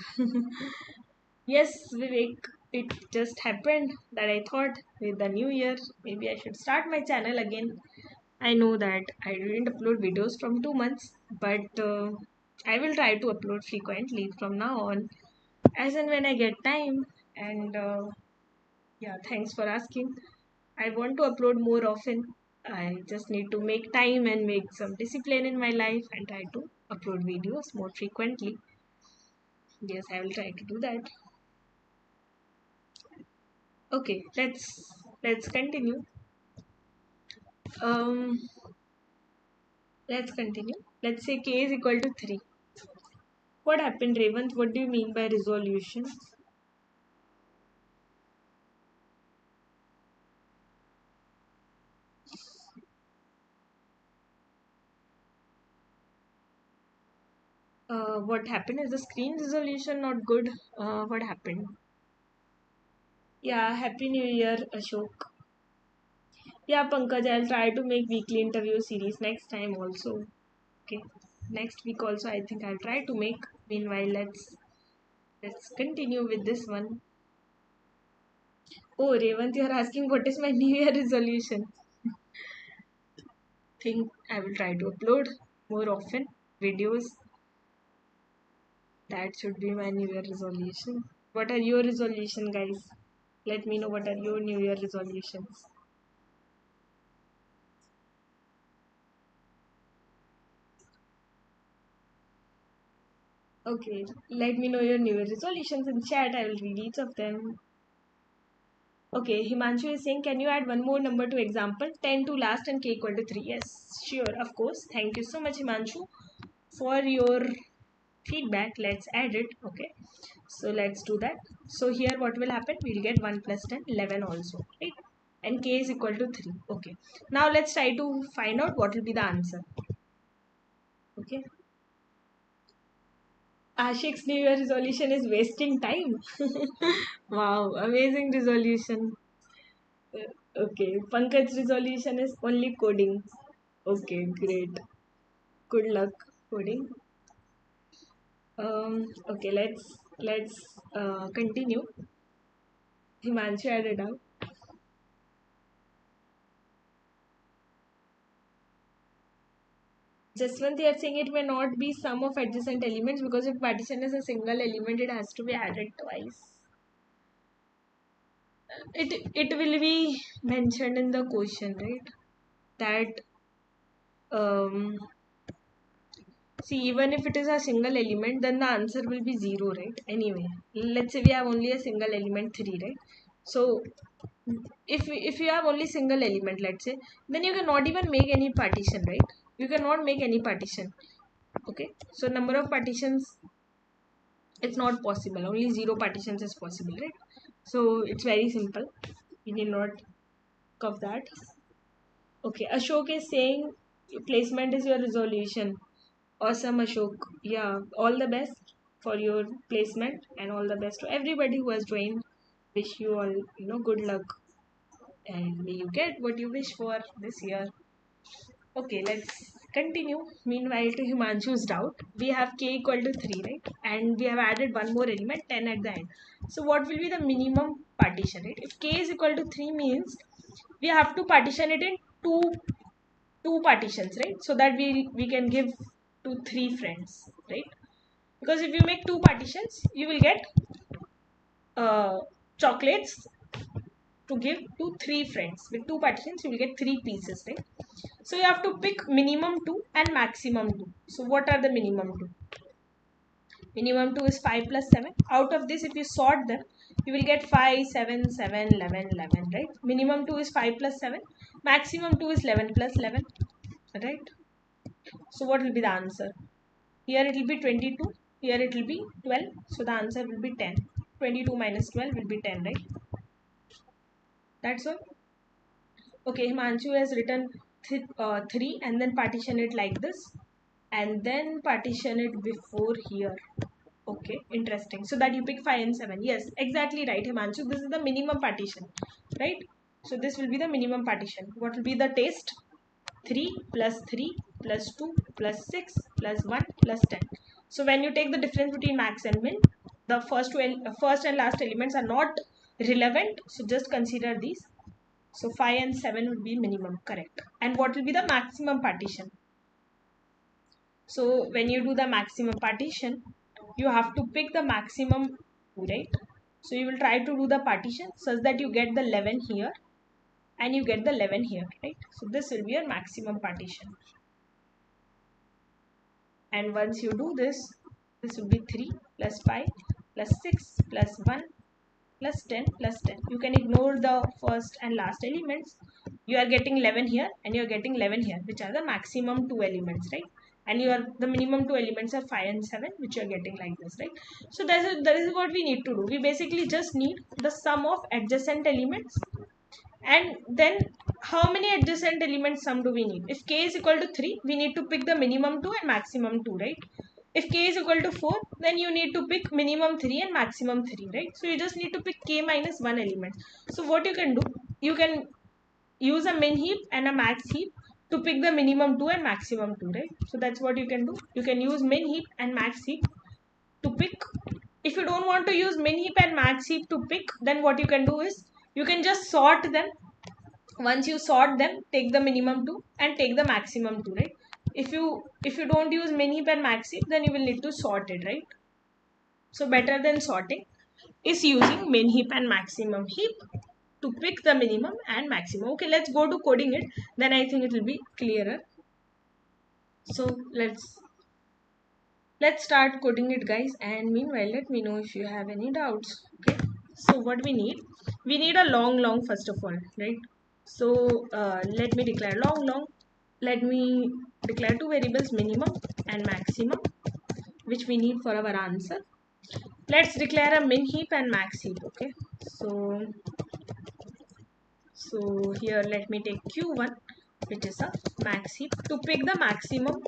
Yes, Vivek, it just happened that I thought with the new year, maybe I should start my channel again. I know that I didn't upload videos from 2 months, but I will try to upload frequently from now on, as and when I get time. And yeah, thanks for asking. I want to upload more often. I just need to make time and make some discipline in my life and try to upload videos more frequently. Yes, I will try to do that. Okay, let's continue. Um, let's continue. Let's say k is equal to 3. What happened, Revant? What do you mean by resolution? What happened? Is the screen resolution not good? What happened? Yeah, Happy New Year, Ashok. Yeah, Pankaj, I'll try to make weekly interview series next time also. Okay. Next week also I think I'll try to make. Meanwhile, let's continue with this one. Oh, Revant, you're asking what is my New Year resolution? Think I will try to upload more often videos. That should be my New Year resolution. What are your resolution, guys? Let me know what are your New Year resolutions. Okay, let me know your New Year resolutions in chat. I will read each of them. Okay, Himanshu is saying, can you add one more number to example? 10 to last and k equal to 3. Yes, sure, of course. Thank you so much, Himanshu, for your feedback. Let's add it. Okay, so let's do that. So here what will happen? We'll get 1 plus 10, 11 also, right? And k is equal to 3. Okay, now let's try to find out what will be the answer. Okay, Ashik's New Year resolution is wasting time. Wow, amazing resolution. Okay, Pankaj's resolution is only coding. Okay, great. Good luck coding. Okay, let's continue. Himanshu added up. Just one they are saying it may not be sum of adjacent elements because if partition is a single element, it has to be added twice. It will be mentioned in the question, right? That see, even if it is a single element, then the answer will be 0, right? Anyway, let's say we have only a single element 3, right? So if you have only single element, let's say, then you cannot even make any partition, right? You cannot make any partition. Okay, so number of partitions, it's not possible, only 0 partitions is possible, right? So it's very simple, we need not of that. Okay, Ashok is saying placement is your resolution. Awesome, Ashok. Yeah, all the best for your placement and all the best to everybody who has joined. Wish you all, good luck and may you get what you wish for this year. Okay, let's continue. Meanwhile, to Himanshu's doubt, we have k equal to 3, right? And we have added one more element, 10 at the end. So what will be the minimum partition, right? If k is equal to 3 means we have to partition it in two partitions, right? So that we can give to 3 friends, right? Because if you make 2 partitions, you will get chocolates to give to 3 friends. With 2 partitions, you will get 3 pieces, right? So you have to pick minimum 2 and maximum 2. So what are the minimum 2? Minimum 2 is 5 plus 7. Out of this, if you sort them, you will get 5, 7, 7, 11, 11, right? Minimum 2 is 5 plus 7. Maximum 2 is 11 plus 11, right? So what will be the answer? Here it will be 22. Here it will be 12. So the answer will be 10. 22 minus 12 will be 10, right? That's all. Okay, Himanshu has written 3 and then partition it like this. And then partition it before here. Okay, interesting. So that you pick 5 and 7. Yes, exactly right, Himanshu. This is the minimum partition, right? So this will be the minimum partition. What will be the taste? 3 plus 3 plus 2 plus 6 plus 1 plus 10. So when you take the difference between max and min, the first and last elements are not relevant. So just consider these. So 5 and 7 would be minimum, correct. And what will be the maximum partition? So when you do the maximum partition, you have to pick the maximum, right? So you will try to do the partition such that you get the 11 here and you get the 11 here, right? So this will be your maximum partition. And once you do this, this will be 3 plus 5 plus 6 plus 1 plus 10 plus 10. You can ignore the first and last elements. You are getting 11 here and you are getting 11 here, which are the maximum 2 elements, right? And the minimum 2 elements are 5 and 7, which you are getting like this, right? So that is what we need to do. We basically just need the sum of adjacent elements. And then how many adjacent elements sum do we need? If k is equal to 3, we need to pick the minimum 2 and maximum 2, right? If k is equal to 4, then you need to pick minimum 3 and maximum 3, right? So you just need to pick k minus 1 element. So what you can do, you can use a min heap and a max heap to pick the minimum 2 and maximum 2, right? So that's what you can do. You can use min heap and max heap to pick. If you don't want to use min heap and max heap to pick, then what you can do is you can just sort them. Once you sort them, take the minimum 2 and take the maximum 2, right? If you don't use min heap and max heap, then you will need to sort it, right? So better than sorting is using min heap and maximum heap to pick the minimum and maximum. Okay, let's go to coding it, then I think it will be clearer. So let's start coding it, guys, and meanwhile let me know if you have any doubts. Okay, so what we need a long first of all, right? So let me declare long. Let me declare two variables, minimum and maximum, which we need for our answer. Let's declare a min heap and max heap. Okay, so here let me take q1, which is a max heap, to pick the maximum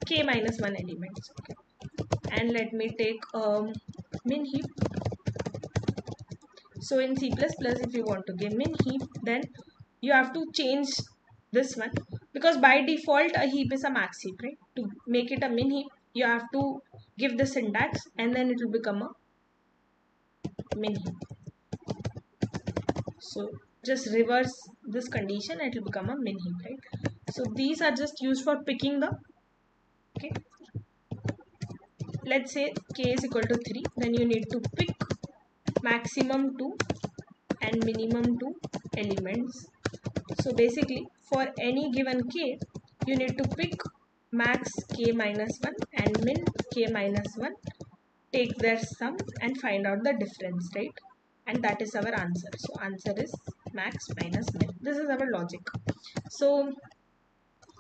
k minus 1 elements. Okay, and let me take min heap. So in C++, if you want to give min heap, then you have to change this one, because by default a heap is a max heap, right? To make it a min heap, you have to give the syntax and then it will become a min heap. So just reverse this condition and it will become a min heap, right? So these are just used for picking the, okay, let's say k is equal to 3, then you need to pick maximum 2 and minimum 2 elements. So basically for any given k, you need to pick max k minus 1 and min k minus 1, take their sum and find out the difference, right? And that is our answer. So answer is max minus min. This is our logic. So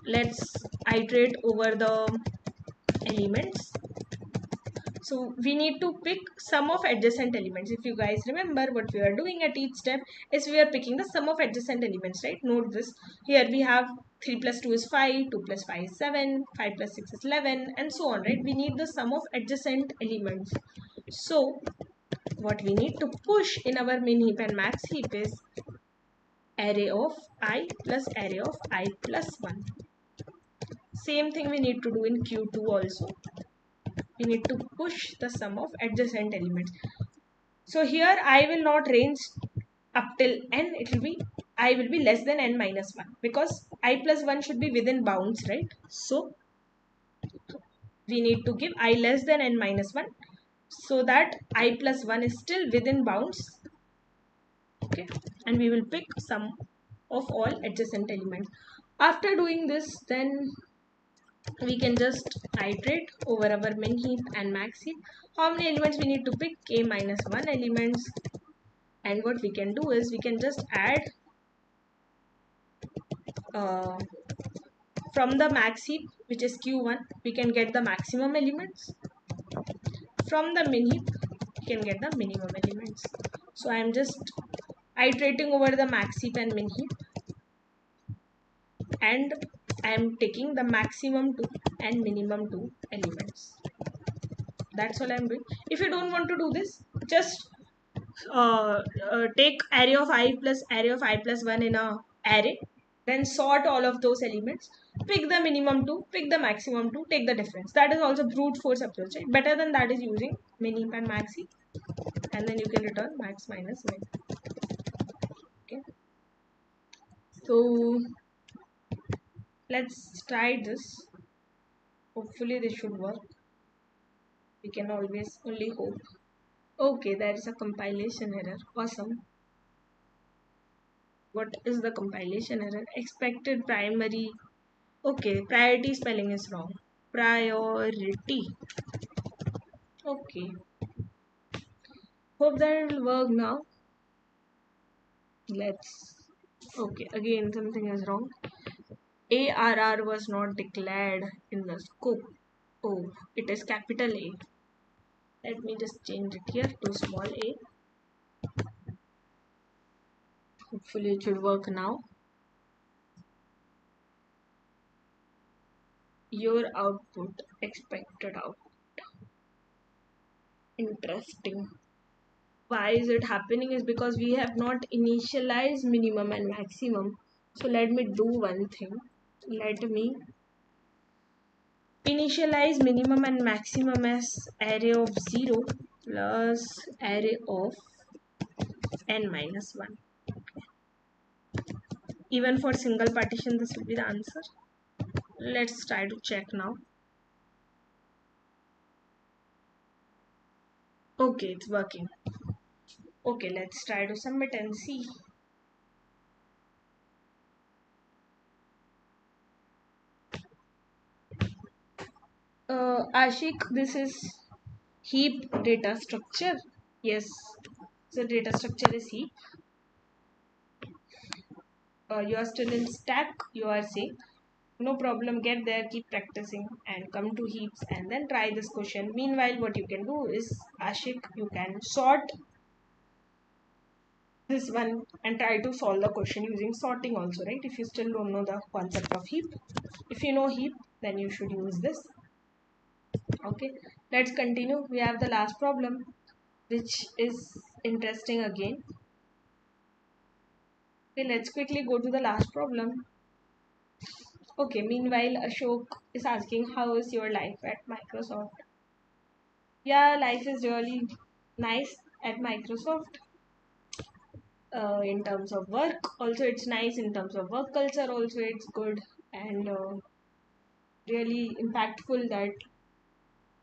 let's iterate over the elements. So we need to pick sum of adjacent elements. If you guys remember, what we are doing at each step is we are picking the sum of adjacent elements, right? Note this. Here we have 3 plus 2 is 5, 2 plus 5 is 7, 5 plus 6 is 11, and so on, right? We need the sum of adjacent elements. So what we need to push in our min heap and max heap is array of I plus array of I plus 1. Same thing we need to do in Q2 also. We need to push the sum of adjacent elements. So here I will not range up till n, it will be I will be less than n minus 1 because I plus 1 should be within bounds, right? So we need to give I less than n minus 1 so that I plus 1 is still within bounds. Okay, and we will pick sum of all adjacent elements. After doing this, then we can just iterate over our min heap and max heap. How many elements we need to pick? K minus 1 elements. And what we can do is we can just add uh, from the max heap, which is Q1, we can get the maximum elements. From the min heap, we can get the minimum elements. So I am just iterating over the max heap and min heap, and I am taking the maximum 2 and minimum 2 elements. That's all I am doing. If you don't want to do this, just take array of I plus array of I plus 1 in a array, then sort all of those elements, pick the minimum 2, pick the maximum 2, take the difference. That is also brute force approach, right? Better than that is using min heap and max heap, and then you can return max minus min. Okay, so let's try this. Hopefully this should work. We can always only hope. Okay, there is a compilation error. Awesome. What is the compilation error? Expected primary. Okay, priority spelling is wrong. Priority. Okay. Hope that it will work now. Let's. Okay, again something is wrong. ARR was not declared in the scope. Oh, it is capital A. Let me just change it here to small a. Hopefully it should work now. Your output, expected output. Interesting. Why is it happening is because we have not initialized minimum and maximum. So let me do one thing. Let me initialize minimum and maximum as array of 0 plus array of n minus 1. Even for single partition, this will be the answer. Let's try to check now. Okay, it's working. Okay, let's try to submit and see. Ashik, this is heap data structure. Yes, the data structure is heap. You are still in stack, you are safe. No problem, get there, keep practicing and come to heaps and then try this question. Meanwhile, what you can do is, Ashik, you can sort this one and try to solve the question using sorting also, right? If you still don't know the concept of heap. If you know heap, then you should use this. Okay, let's continue. We have the last problem, which is interesting again. Okay, let's quickly go to the last problem. Okay, meanwhile, Ashok is asking, how is your life at Microsoft? Yeah, life is really nice at Microsoft. In terms of work, also it's nice. In terms of work culture, also it's good and really impactful that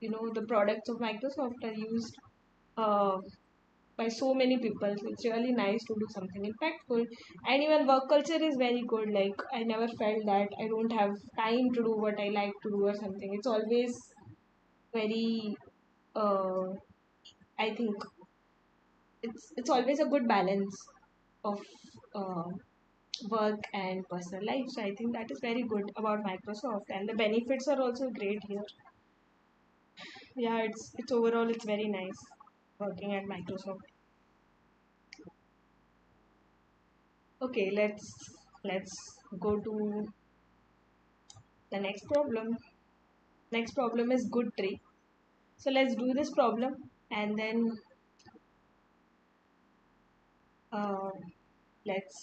the products of Microsoft are used uh, by so many people. So it's really nice to do something impactful, and even work culture is very good. Like I never felt that I don't have time to do what I like to do or something. It's always very I think it's always a good balance of uh, work and personal life. So I think that is very good about Microsoft, and the benefits are also great here. Yeah, it's overall it's very nice working at Microsoft. Okay, let's go to the next problem. Next problem is good tree. So let's do this problem, and then uh, let's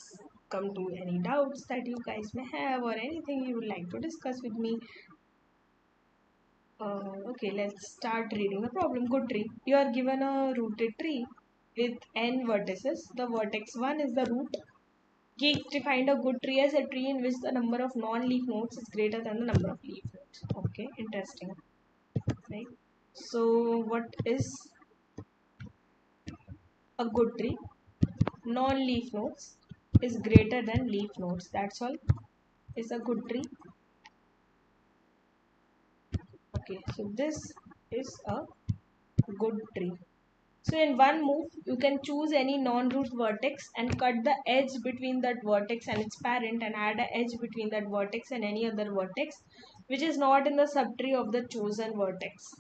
come to any doubts that you guys may have or anything you would like to discuss with me. Okay, let's start reading the problem. Good tree. You are given a rooted tree with n vertices. The vertex 1 is the root. Geeks defined a good tree as a tree in which the number of non-leaf nodes is greater than the number of leaf nodes. Okay, interesting. Right. So, what is a good tree? Non-leaf nodes is greater than leaf nodes. That's all. Is a good tree. Okay, so this is a good tree. So in one move, you can choose any non-root vertex and cut the edge between that vertex and its parent and add an edge between that vertex and any other vertex which is not in the subtree of the chosen vertex.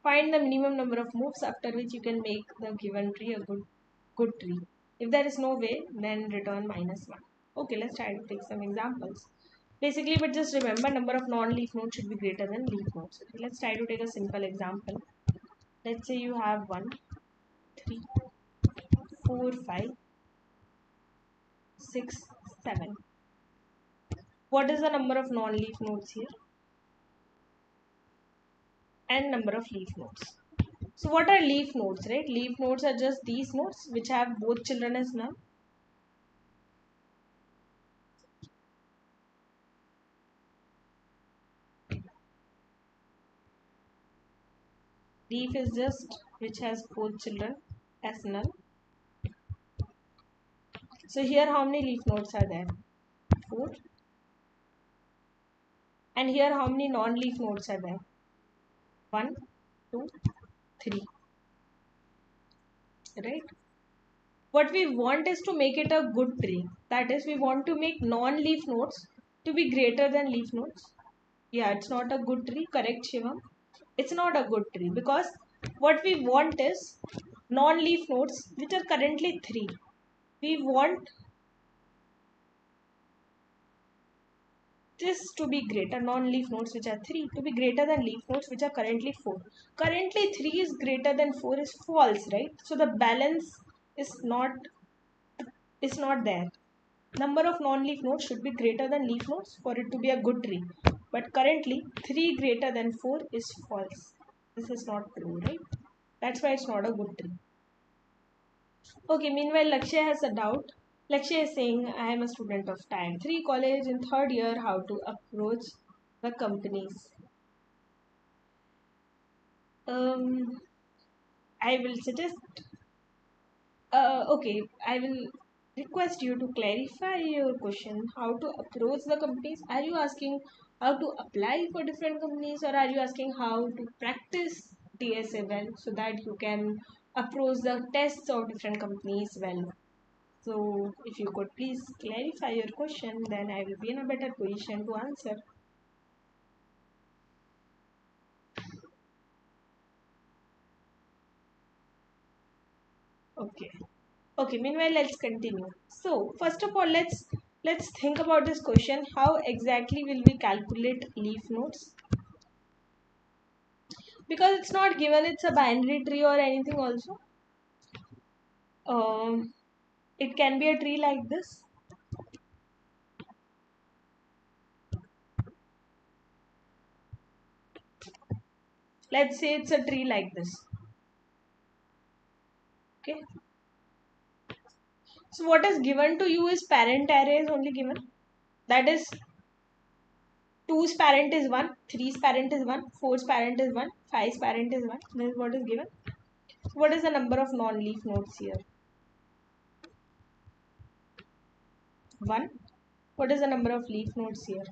Find the minimum number of moves after which you can make the given tree a good tree. If there is no way, then return -1. Okay, let's try to take some examples. Basically, but just remember number of non-leaf nodes should be greater than leaf nodes. Okay, let's try to take a simple example. Let's say you have 1, 3, 4, 5, 6, 7. What is the number of non-leaf nodes here? And number of leaf nodes. So what are leaf nodes, right? Leaf nodes are just these nodes which have both children as null. Leaf is just which has both children as null. So here how many leaf nodes are there? 4. And here how many non-leaf nodes are there? 1, 2, 3. Right? What we want is to make it a good tree. That is, we want to make non-leaf nodes to be greater than leaf nodes. Yeah, it's not a good tree. Correct, Shivam. It's not a good tree because what we want is non-leaf nodes which are currently 3. We want this to be greater, non-leaf nodes which are 3 to be greater than leaf nodes which are currently 4. Currently 3 is greater than 4 is false, right? So the balance is not there. Number of non-leaf nodes should be greater than leaf nodes for it to be a good tree. But currently 3 greater than 4 is false. This is not true, right? That's why it's not a good tree. Okay, meanwhile Lakshya has a doubt. Lakshya is saying, I am a student of Tier 3 college in third year, how to approach the companies. I will suggest, okay, I will request you to clarify your question, how to approach the companies. Are you asking how to apply for different companies, or are you asking how to practice TSA well so that you can approach the tests of different companies well? So if you could please clarify your question, then I will be in a better position to answer. Okay. Okay, meanwhile let's continue. So first of all, let's think about this question. How exactly will we calculate leaf nodes? Because it's not given, it's a binary tree or anything also. Um, it can be a tree like this. Let's say it's a tree like this. Okay. So what is given to you is parent array is only given. That is 2's parent is 1, 3's parent is 1, 4's parent is 1, 5's parent is 1. This is what is given. What is the number of non-leaf nodes here? 1. What is the number of leaf nodes here?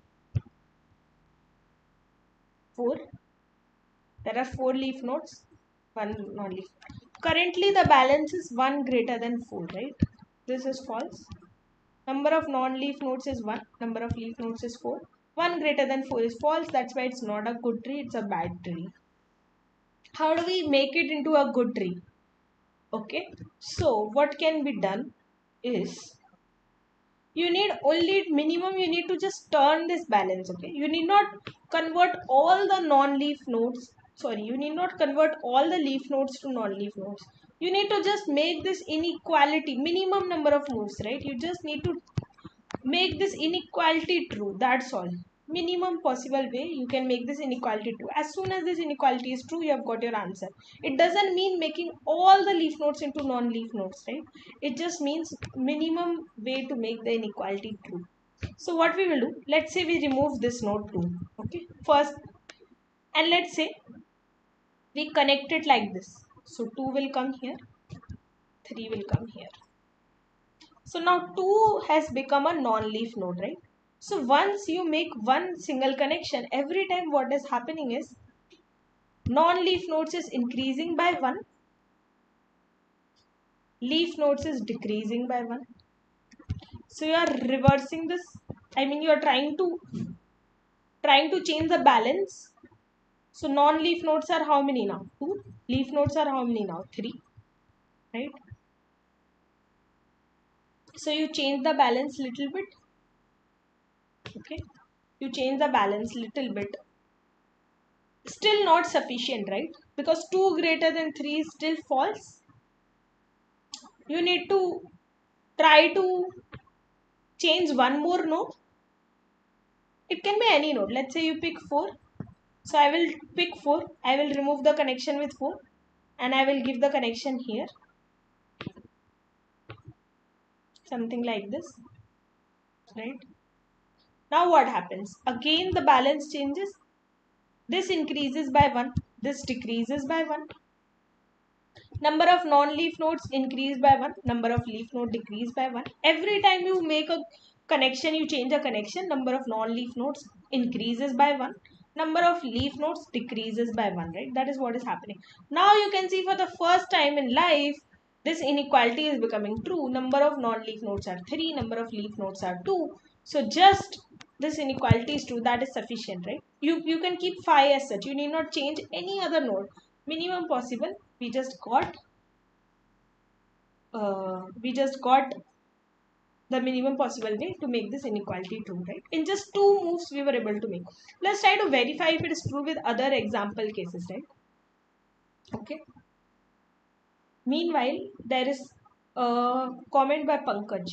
4. There are 4 leaf nodes, 1 non-leaf. Currently the balance is 1 greater than 4, right? This is false. Number of non-leaf nodes is 1. Number of leaf nodes is 4. 1 greater than 4 is false. That's why it's not a good tree. It's a bad tree. How do we make it into a good tree? Okay. So what can be done is you need only minimum, you need to just turn this balance. Okay. You need not convert all the non-leaf nodes. Sorry, you need not convert all the leaf nodes to non-leaf nodes. You need to just make this inequality minimum number of moves, right? You just need to make this inequality true. That's all. Minimum possible way you can make this inequality true. As soon as this inequality is true, you have got your answer. It doesn't mean making all the leaf nodes into non-leaf nodes, right? It just means minimum way to make the inequality true. So what we will do, let's say we remove this node 2, okay, first, and let's say we connect it like this. So 2 will come here, 3 will come here. So now 2 has become a non-leaf node, right? So once you make one single connection, every time what is happening is non-leaf nodes is increasing by 1, leaf nodes is decreasing by 1. So you are reversing this. I mean, you are trying to change the balance. So non-leaf nodes are how many now? 2. Leaf nodes are how many now? 3. Right? So you change the balance little bit. Okay. You change the balance little bit. Still not sufficient, right? Because 2 greater than 3 is still false. You need to try to change one more node. It can be any node. Let's say you pick 4. So I will pick 4. I will remove the connection with 4. And I will give the connection here. Something like this. Right? Now what happens? Again the balance changes. This increases by 1. This decreases by 1. Number of non-leaf nodes increase by 1. Number of leaf node decrease by 1. Every time you make a connection, you change a connection, number of non-leaf nodes increases by 1. Number of leaf nodes decreases by 1, right? That is what is happening. Now you can see for the first time in life, this inequality is becoming true. Number of non-leaf nodes are 3. Number of leaf nodes are 2. So just this inequality is true. That is sufficient, right? You can keep 5 as such. You need not change any other node. Minimum possible. We just got the minimum possible way to make this inequality true, right? In just 2 moves we were able to make. Let's try to verify if it is true with other example cases, right? Okay. Meanwhile, there is a comment by Pankaj.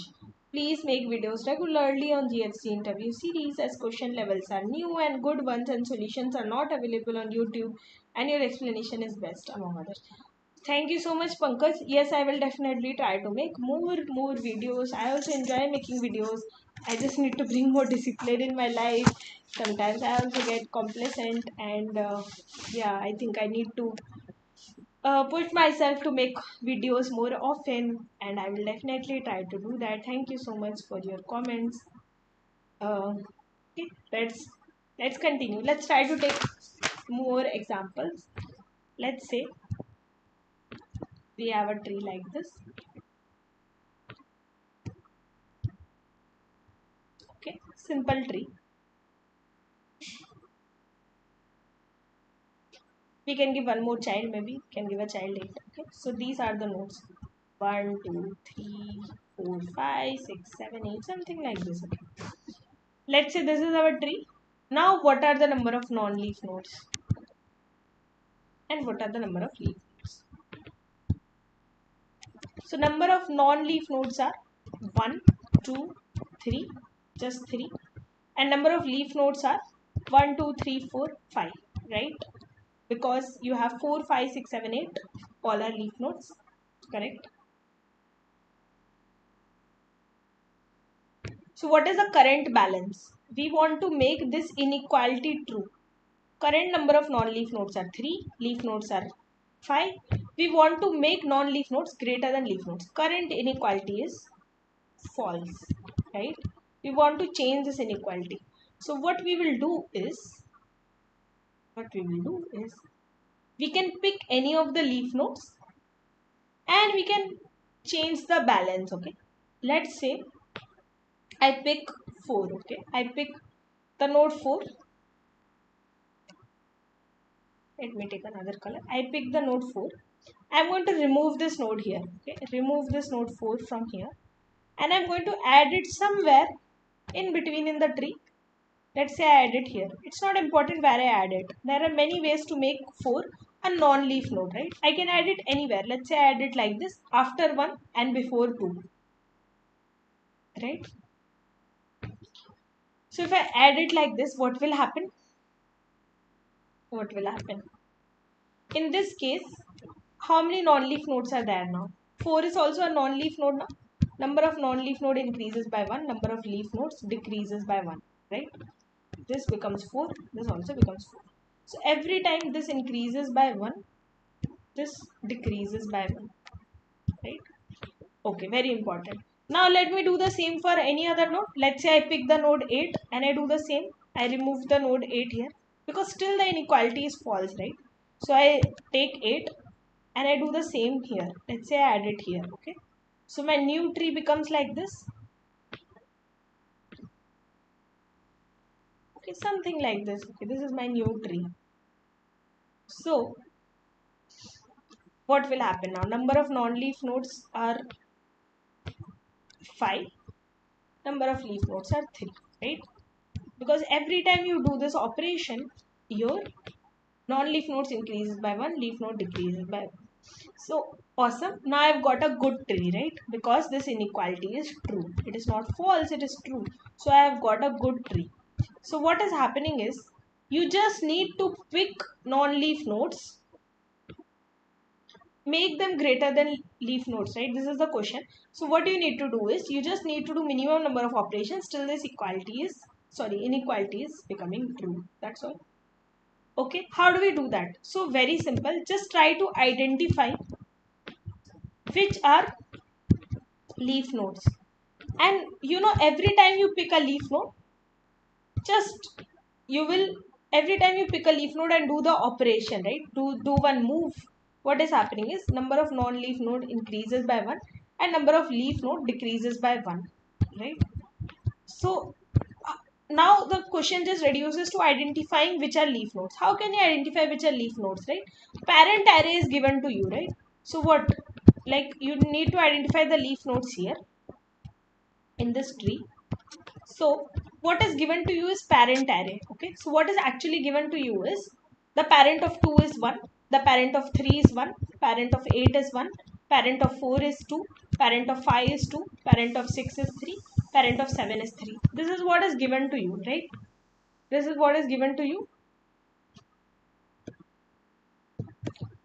Please make videos regularly on GFC interview series as question levels are new and good ones and solutions are not available on YouTube and your explanation is best among others. Thank you so much, Pankaj. Yes, I will definitely try to make more videos. I also enjoy making videos. I just need to bring more discipline in my life. Sometimes I also get complacent, and yeah, I think I need to push myself to make videos more often, and I will definitely try to do that. Thank you so much for your comments. Okay, let's continue. Let's try to take more examples. Let's say we have a tree like this. Okay, simple tree. We can give one more child, maybe can give a child 8. Okay, so these are the nodes 1 2 3 4 5 6 7 8, something like this. Okay, let's say this is our tree. Now what are the number of non-leaf nodes and what are the number of leaf nodes? So number of non-leaf nodes are 1 2 3, just 3, and number of leaf nodes are 1 2 3 4 5, right? Because you have 4 5 6 7 8, all are leaf nodes, correct? So what is the current balance? We want to make this inequality true. Current number of non-leaf nodes are 3, leaf nodes are 5. We want to make non-leaf nodes greater than leaf nodes. Current inequality is false, right? We want to change this inequality. So what we will do is, we can pick any of the leaf nodes and we can change the balance, okay? Let's say I pick 4. Okay, I pick the node 4. Let me take another color. I pick the node 4. I'm going to remove this node here. Okay, remove this node 4 from here, and I'm going to add it somewhere in between in the tree. Let's say I add it here. It's not important where I add it. There are many ways to make 4 a non-leaf node, right? I can add it anywhere. Let's say I add it like this, after 1 and before 2, right? So if I add it like this, what will happen? What will happen? In this case, how many non-leaf nodes are there now? 4 is also a non-leaf node now. Number of non-leaf node increases by 1. Number of leaf nodes decreases by 1, right? This becomes 4. This also becomes 4. So every time this increases by 1, this decreases by 1, right? Okay, very important. Now let me do the same for any other node. Let's say I pick the node 8 and I do the same. I remove the node 8 here because still the inequality is false, right? So I take 8 and I do the same here. Let's say I add it here, okay? So my new tree becomes like this. Okay, something like this. Okay, this is my new tree. So what will happen now? Number of non-leaf nodes are 5. Number of leaf nodes are 3, right? Because every time you do this operation, your non-leaf nodes increases by 1, leaf node decreases by 1. So awesome. Now I've got a good tree, right? Because this inequality is true. It is not false, it is true. So I have got a good tree. So what is happening is, you just need to pick non-leaf nodes, make them greater than leaf nodes, right? This is the question. So what you need to do is, you just need to do minimum number of operations till this inequality is becoming true. That's all. Okay, how do we do that? So very simple. Just try to identify which are leaf nodes. And every time you pick a leaf node, just you will every time you pick a leaf node and do the operation, right? Do one move. What is happening is, number of non-leaf node increases by 1 and number of leaf node decreases by 1, right? So now the question just reduces to identifying which are leaf nodes. How can you identify which are leaf nodes, right? Parent array is given to you, right? So what, like, you need to identify the leaf nodes here in this tree. So what is given to you is parent array. Okay, so what is actually given to you is, the parent of 2 is 1, the parent of 3 is 1, parent of 8 is 1, parent of 4 is 2, parent of 5 is 2, parent of 6 is 3, parent of 7 is 3. This is what is given to you, right? This is what is given to you.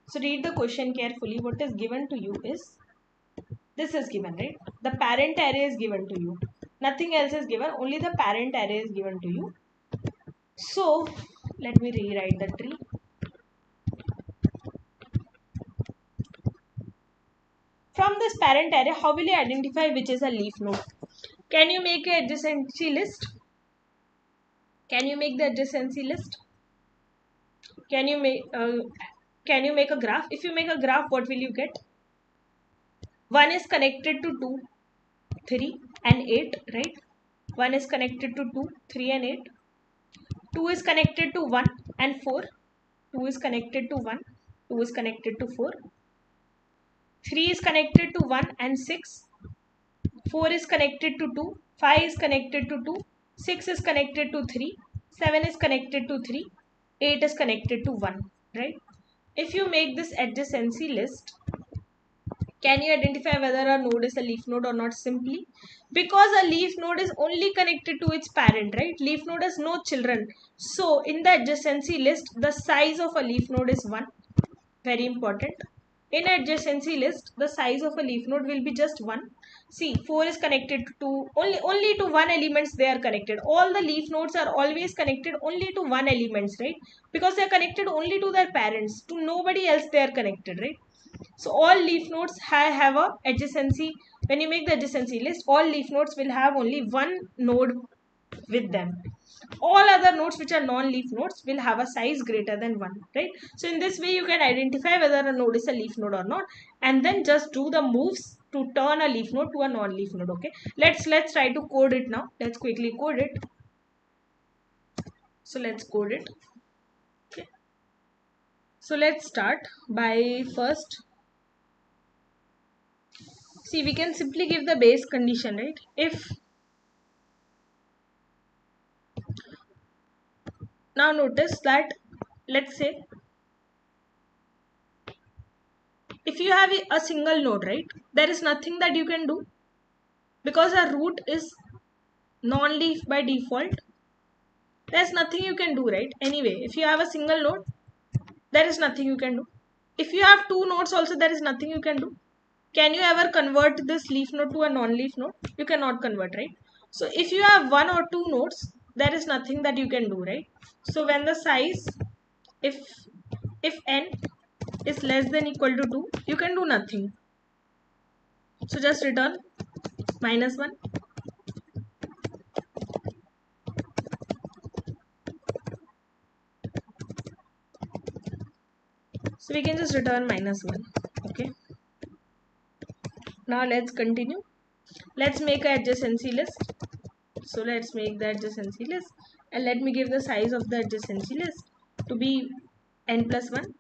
So read the question carefully. What is given to you is, this is given, right? The parent array is given to you. Nothing else is given. Only the parent array is given to you. So let me rewrite the tree. From this parent array, how will you identify which is a leaf node? Can you make an adjacency list? Can you make the adjacency list? Can you make a graph? If you make a graph, what will you get? 1 is connected to 2, 3 and 8, right? 1 is connected to 2, 3 and 8. 2 is connected to 1 and 4. 2 is connected to 1. 2 is connected to 4. 3 is connected to 1 and 6. 4 is connected to 2. 5 is connected to 2. 6 is connected to 3. 7 is connected to 3. 8 is connected to 1. Right? If you make this adjacency list, can you identify whether a node is a leaf node or not? Simply because a leaf node is only connected to its parent, right? Leaf node has no children. So in the adjacency list, the size of a leaf node is 1. Very important. In adjacency list, the size of a leaf node will be just 1. See, 4 is connected to only to one elements they are connected. All the leaf nodes are always connected only to one elements, right? Because they are connected only to their parents. To nobody else they are connected, right? So all leaf nodes have a adjacency. When you make the adjacency list, all leaf nodes will have only one node with them. All other nodes which are non-leaf nodes will have a size greater than 1, right? So in this way you can identify whether a node is a leaf node or not, and then just do the moves to turn a leaf node to a non-leaf node. Okay, let's try to code it now. Let's quickly code it. So let's code it. Okay. So let's start by first, see, we can simply give the base condition, right? If now notice that, let's say if you have a single node, right, there is nothing that you can do because our root is non-leaf by default. There's nothing you can do, right? Anyway, if you have a single node, there is nothing you can do. If you have two nodes also, there is nothing you can do. Can you ever convert this leaf node to a non-leaf node? You cannot convert, right? So if you have one or two nodes, there is nothing that you can do, right? So when the size, if n is less than equal to 2, you can do nothing. So just return -1. So we can just return -1. Okay. Now let's continue. Let's make an adjacency list. So let's make the adjacency list, and let me give the size of the adjacency list to be n+1.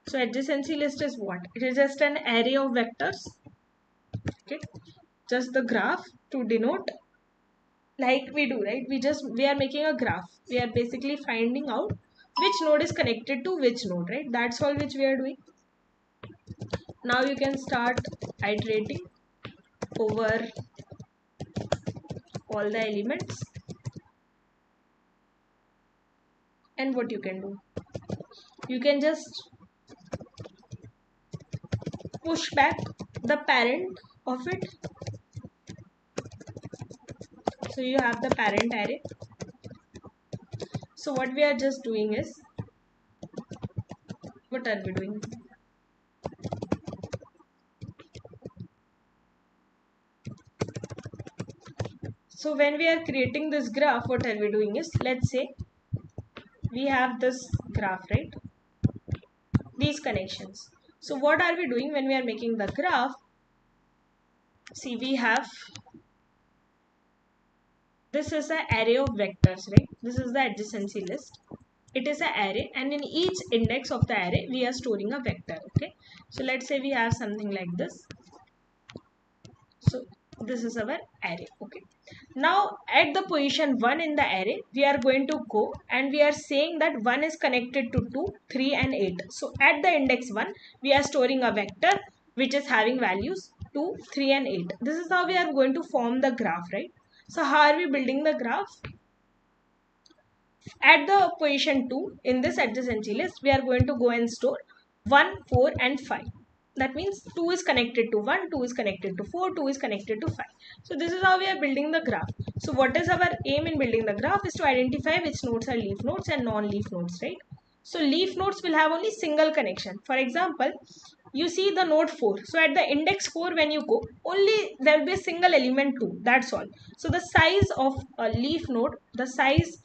So adjacency list is what? It is just an array of vectors. Okay, just the graph to denote, like we do, right? We are making a graph. We are basically finding out which node is connected to which node, right? That's all which we are doing. Now you can start iterating over all the elements, and what you can do, you can just push back the parent of it. So you have the parent array. So what we are just doing is, what are we doing? So when we are creating this graph, what are we doing is, let's say we have this graph, right? These connections. So what are we doing when we are making the graph? See, we have, this is an array of vectors, right? This is the adjacency list. It is an array, and in each index of the array we are storing a vector. Okay, so let's say we have something like this. So this is our array. Okay, now at the position 1 in the array, we are going to go and we are saying that 1 is connected to 2, 3 and 8. So at the index 1, we are storing a vector which is having values 2, 3 and 8. This is how we are going to form the graph, right? So how are we building the graph? At the position 2 in this adjacency list, we are going to go and store 1, 4 and 5. That means 2 is connected to 1, 2 is connected to 4, 2 is connected to 5. So this is how we are building the graph. So what is our aim in building the graph is to identify which nodes are leaf nodes and non-leaf nodes, right? So leaf nodes will have only single connection. For example, you see the node 4. So at the index 4 when you go, only there will be a single element 2. That's all. So the size of a leaf node, the size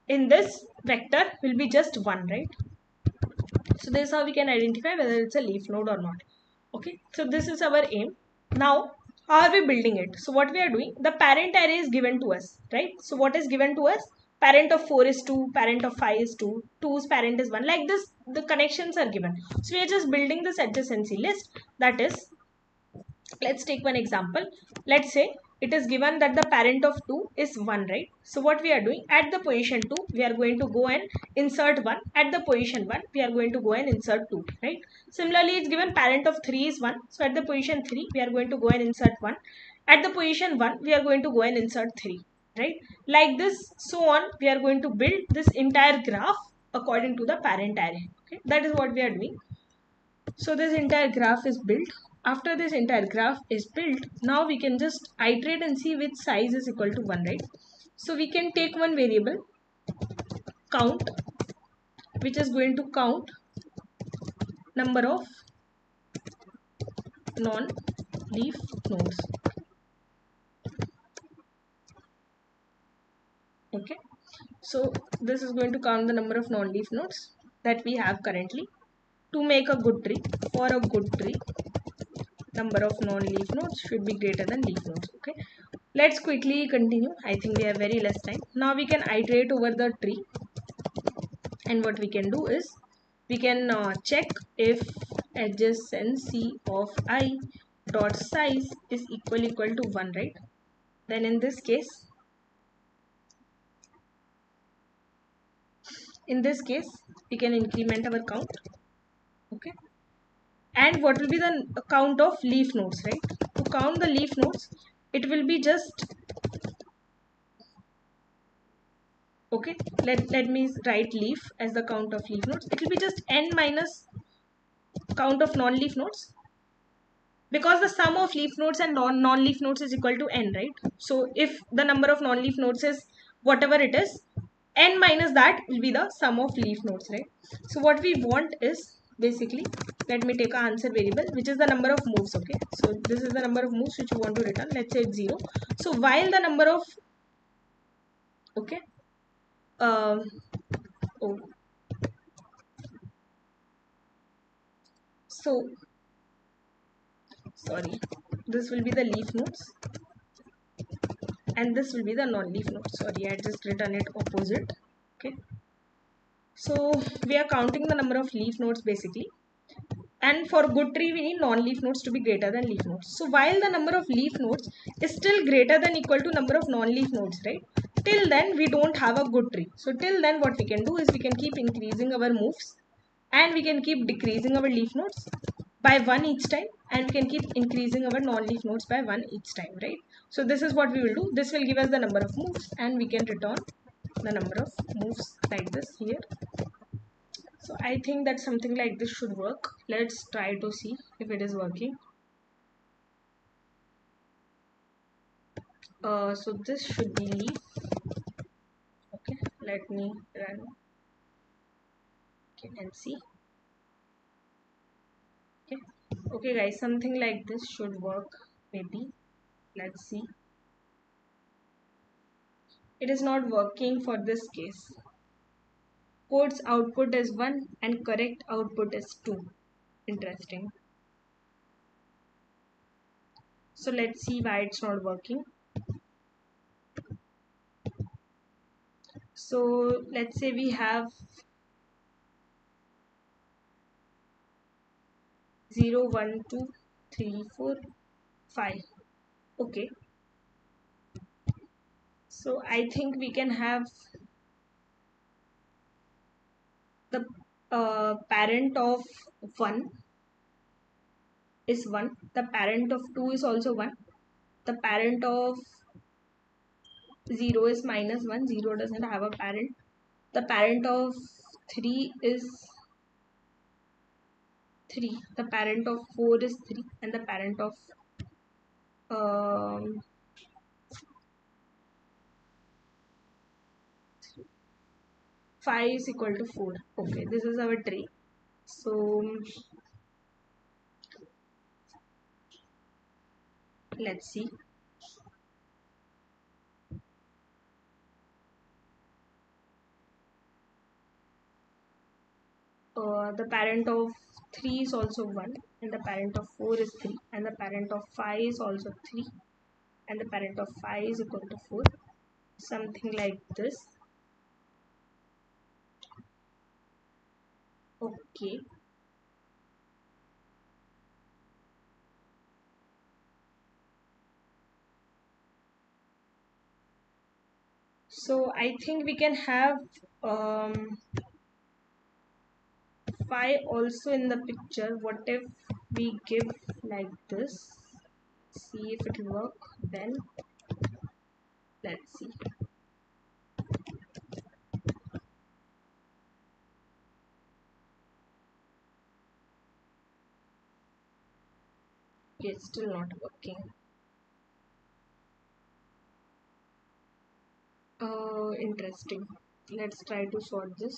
in this vector will be just 1, right? So this is how we can identify whether it's a leaf node or not. Okay, so this is our aim. Now how are we building it? So what we are doing, the parent array is given to us, right? So what is given to us? Parent of 4 is 2, parent of 5 is 2, 2's parent is 1. Like this, the connections are given. So we are just building this adjacency list. That is, let's take one example. Let's say it is given that the parent of 2 is 1, right? So what we are doing, at the position 2 we are going to go and insert 1. At the position 1 we are going to go and insert 2, right? Similarly, it's given parent of 3 is 1. So at the position 3 we are going to go and insert 1. At the position 1 we are going to go and insert 3, right? Like this, so on, we are going to build this entire graph according to the parent array. Okay, that is what we are doing. So this entire graph is built. After this entire graph is built, now we can just iterate and see which size is equal to 1, right? So we can take one variable count, which is going to count number of non-leaf nodes. Okay, so this is going to count the number of non-leaf nodes that we have currently. to make a good tree, for a good tree, number of non-leaf nodes should be greater than leaf nodes. Okay, let's quickly continue. I think we have very less time. Now we can iterate over the tree, and what we can do is we can check if adjacency of I dot size is equal to 1, right? Then in this case, we can increment our count. Okay, and what will be the count of leaf nodes, right? To count the leaf nodes, it will be just, okay, let me write leaf as the count of leaf nodes. It will be just n minus count of non-leaf nodes, because the sum of leaf nodes and non-leaf nodes is equal to n, right? So if the number of non-leaf nodes is whatever it is, n minus that will be the sum of leaf nodes, right? So what we want is basically, let me take an answer variable which is the number of moves. Okay, so this is the number of moves which you want to return. Let's say it's 0. So while the number of, okay, um oh, so sorry, this will be the leaf nodes and this will be the non-leaf nodes. Sorry, I just written it opposite. Okay, so we are counting the number of leaf nodes basically, and for good tree we need non-leaf nodes to be greater than leaf nodes. So while the number of leaf nodes is still greater than equal to number of non-leaf nodes, right, till then we don't have a good tree. So till then what we can do is we can keep increasing our moves and we can keep decreasing our leaf nodes by 1 each time, and we can keep increasing our non-leaf nodes by 1 each time, right? So this is what we will do. This will give us the number of moves and we can return the number of moves like this here. So I think that something like this should work. Let's try to see if it is working. So this should be leaf. Okay, let me run. Okay, and see. Okay, okay guys, something like this should work maybe. Let's see. It is not working for this case. Code's output is 1 and correct output is 2. Interesting. So let's see why it's not working. So let's say we have 0, 1, 2, 3, 4, 5. Okay. So I think we can have the parent of 1 is 1. The parent of 2 is also 1. The parent of 0 is minus 1. 0 doesn't have a parent. The parent of 3 is 3. The parent of 4 is 3. And the parent of um, 5 is equal to 4. Okay, this is our tree. So let's see. The parent of 3 is also 1, and the parent of 4 is 3, and the parent of 5 is also 3, and the parent of 5 is equal to 4. Something like this. Okay. So I think we can have 5 also in the picture. What if we give like this? See if it will work. Then let's see. Okay, it's still not working. Interesting. Let's try to solve this.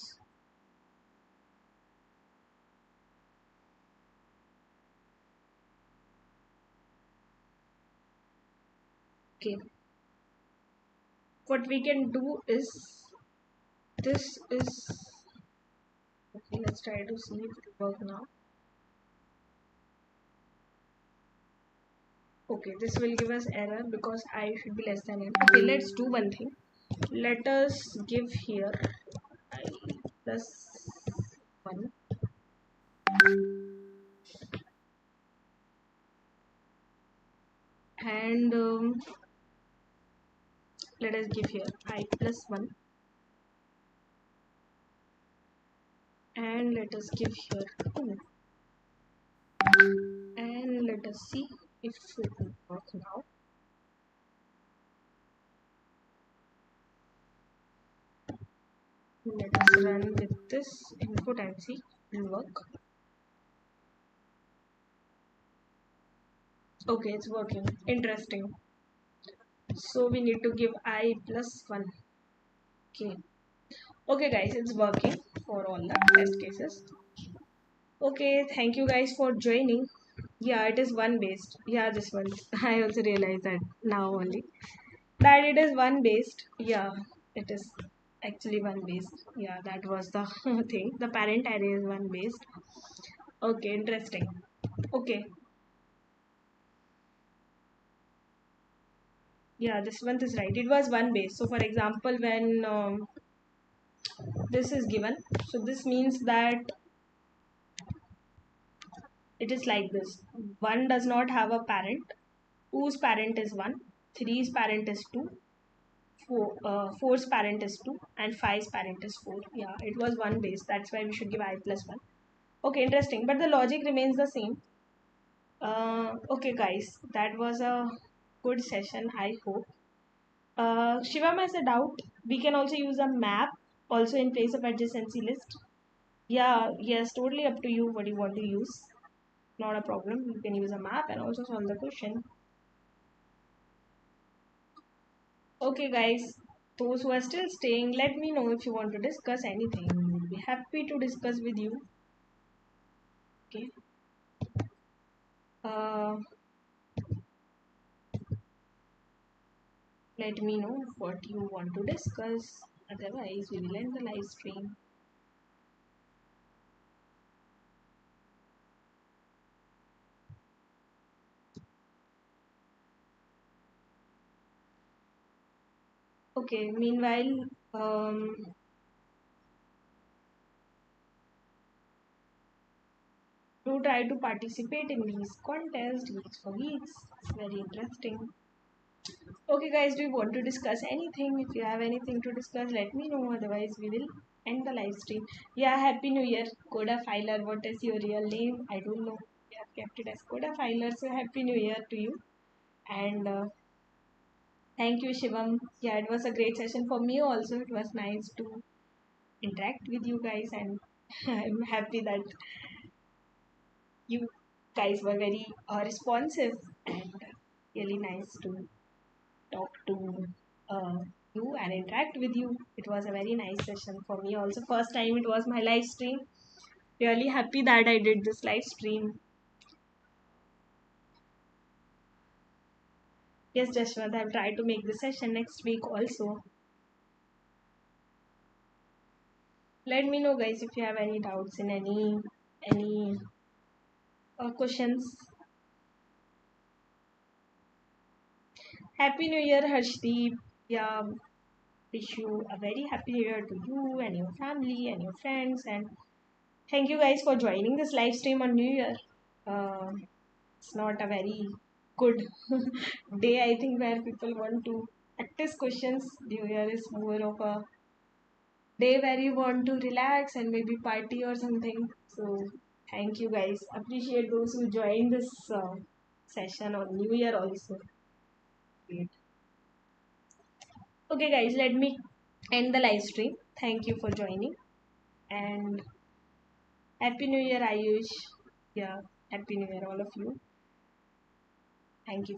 Okay. What we can do is, this is Okay, let's try to see if it will work now. Okay, this will give us error because I should be less than n. Okay, let's do one thing. Let us give here I plus 1 and let us give here I plus 1 and let us give here 2 and let us see if it will work now. Let us run with this input and see it will work. Okay, it's working. Interesting. So we need to give I plus 1. Okay. Okay guys, it's working for all the test cases. Okay, thank you guys for joining. Yeah, it is one based. Yeah, this one. I also realized that now only. That it is one based. Yeah, it is actually one based. Yeah, that was the thing. The parent array is one based. Okay, interesting. Okay. Yeah, this one is right. It was one base. So for example, when this is given, so this means that it is like this. 1 does not have a parent. 2's parent is 1. 3's parent is 2. 4's parent is 2. And 5's parent is 4. Yeah, it was one base. That's why we should give I plus 1. Okay, interesting. But the logic remains the same. Okay, guys. That was a good session, I hope. Shivam has a doubt. We can also use a map also in place of adjacency list. Yeah, yes, totally up to you what you want to use. Not a problem. You can use a map and also solve the question. Okay, guys, those who are still staying, let me know if you want to discuss anything. We'll be happy to discuss with you. Okay. Uh, Let me know what you want to discuss. Otherwise, we will end the live stream. Okay. Meanwhile, do try to participate in these contests. Geeks for Geeks. It's very interesting. Okay, guys, do you want to discuss anything? If you have anything to discuss, let me know. Otherwise, we will end the live stream. Yeah, Happy New Year, Coda Filer. What is your real name? I don't know. We have kept it as Coda Filer. So, Happy New Year to you. And thank you, Shivam. Yeah, it was a great session for me also. It was nice to interact with you guys, and I'm happy that you guys were very responsive and really nice to talk to uh, you and interact with you. It was a very nice session for me. Also, first time it was my live stream. Really happy that I did this live stream. Yes, Jashwant, I'll try to make the session next week also. Let me know, guys, if you have any doubts in any questions. Happy New Year, Harshdeep. Yeah, wish you a very happy New Year to you and your family and your friends. And thank you guys for joining this live stream on New Year. It's not a very good day, I think, where people want to practice questions. New Year is more of a day where you want to relax and maybe party or something. So, thank you guys. Appreciate those who joined this session on New Year also. Great. Okay, guys, let me end the live stream. Thank you for joining and Happy New Year, Ayush. Yeah, Happy New Year, all of you. Thank you for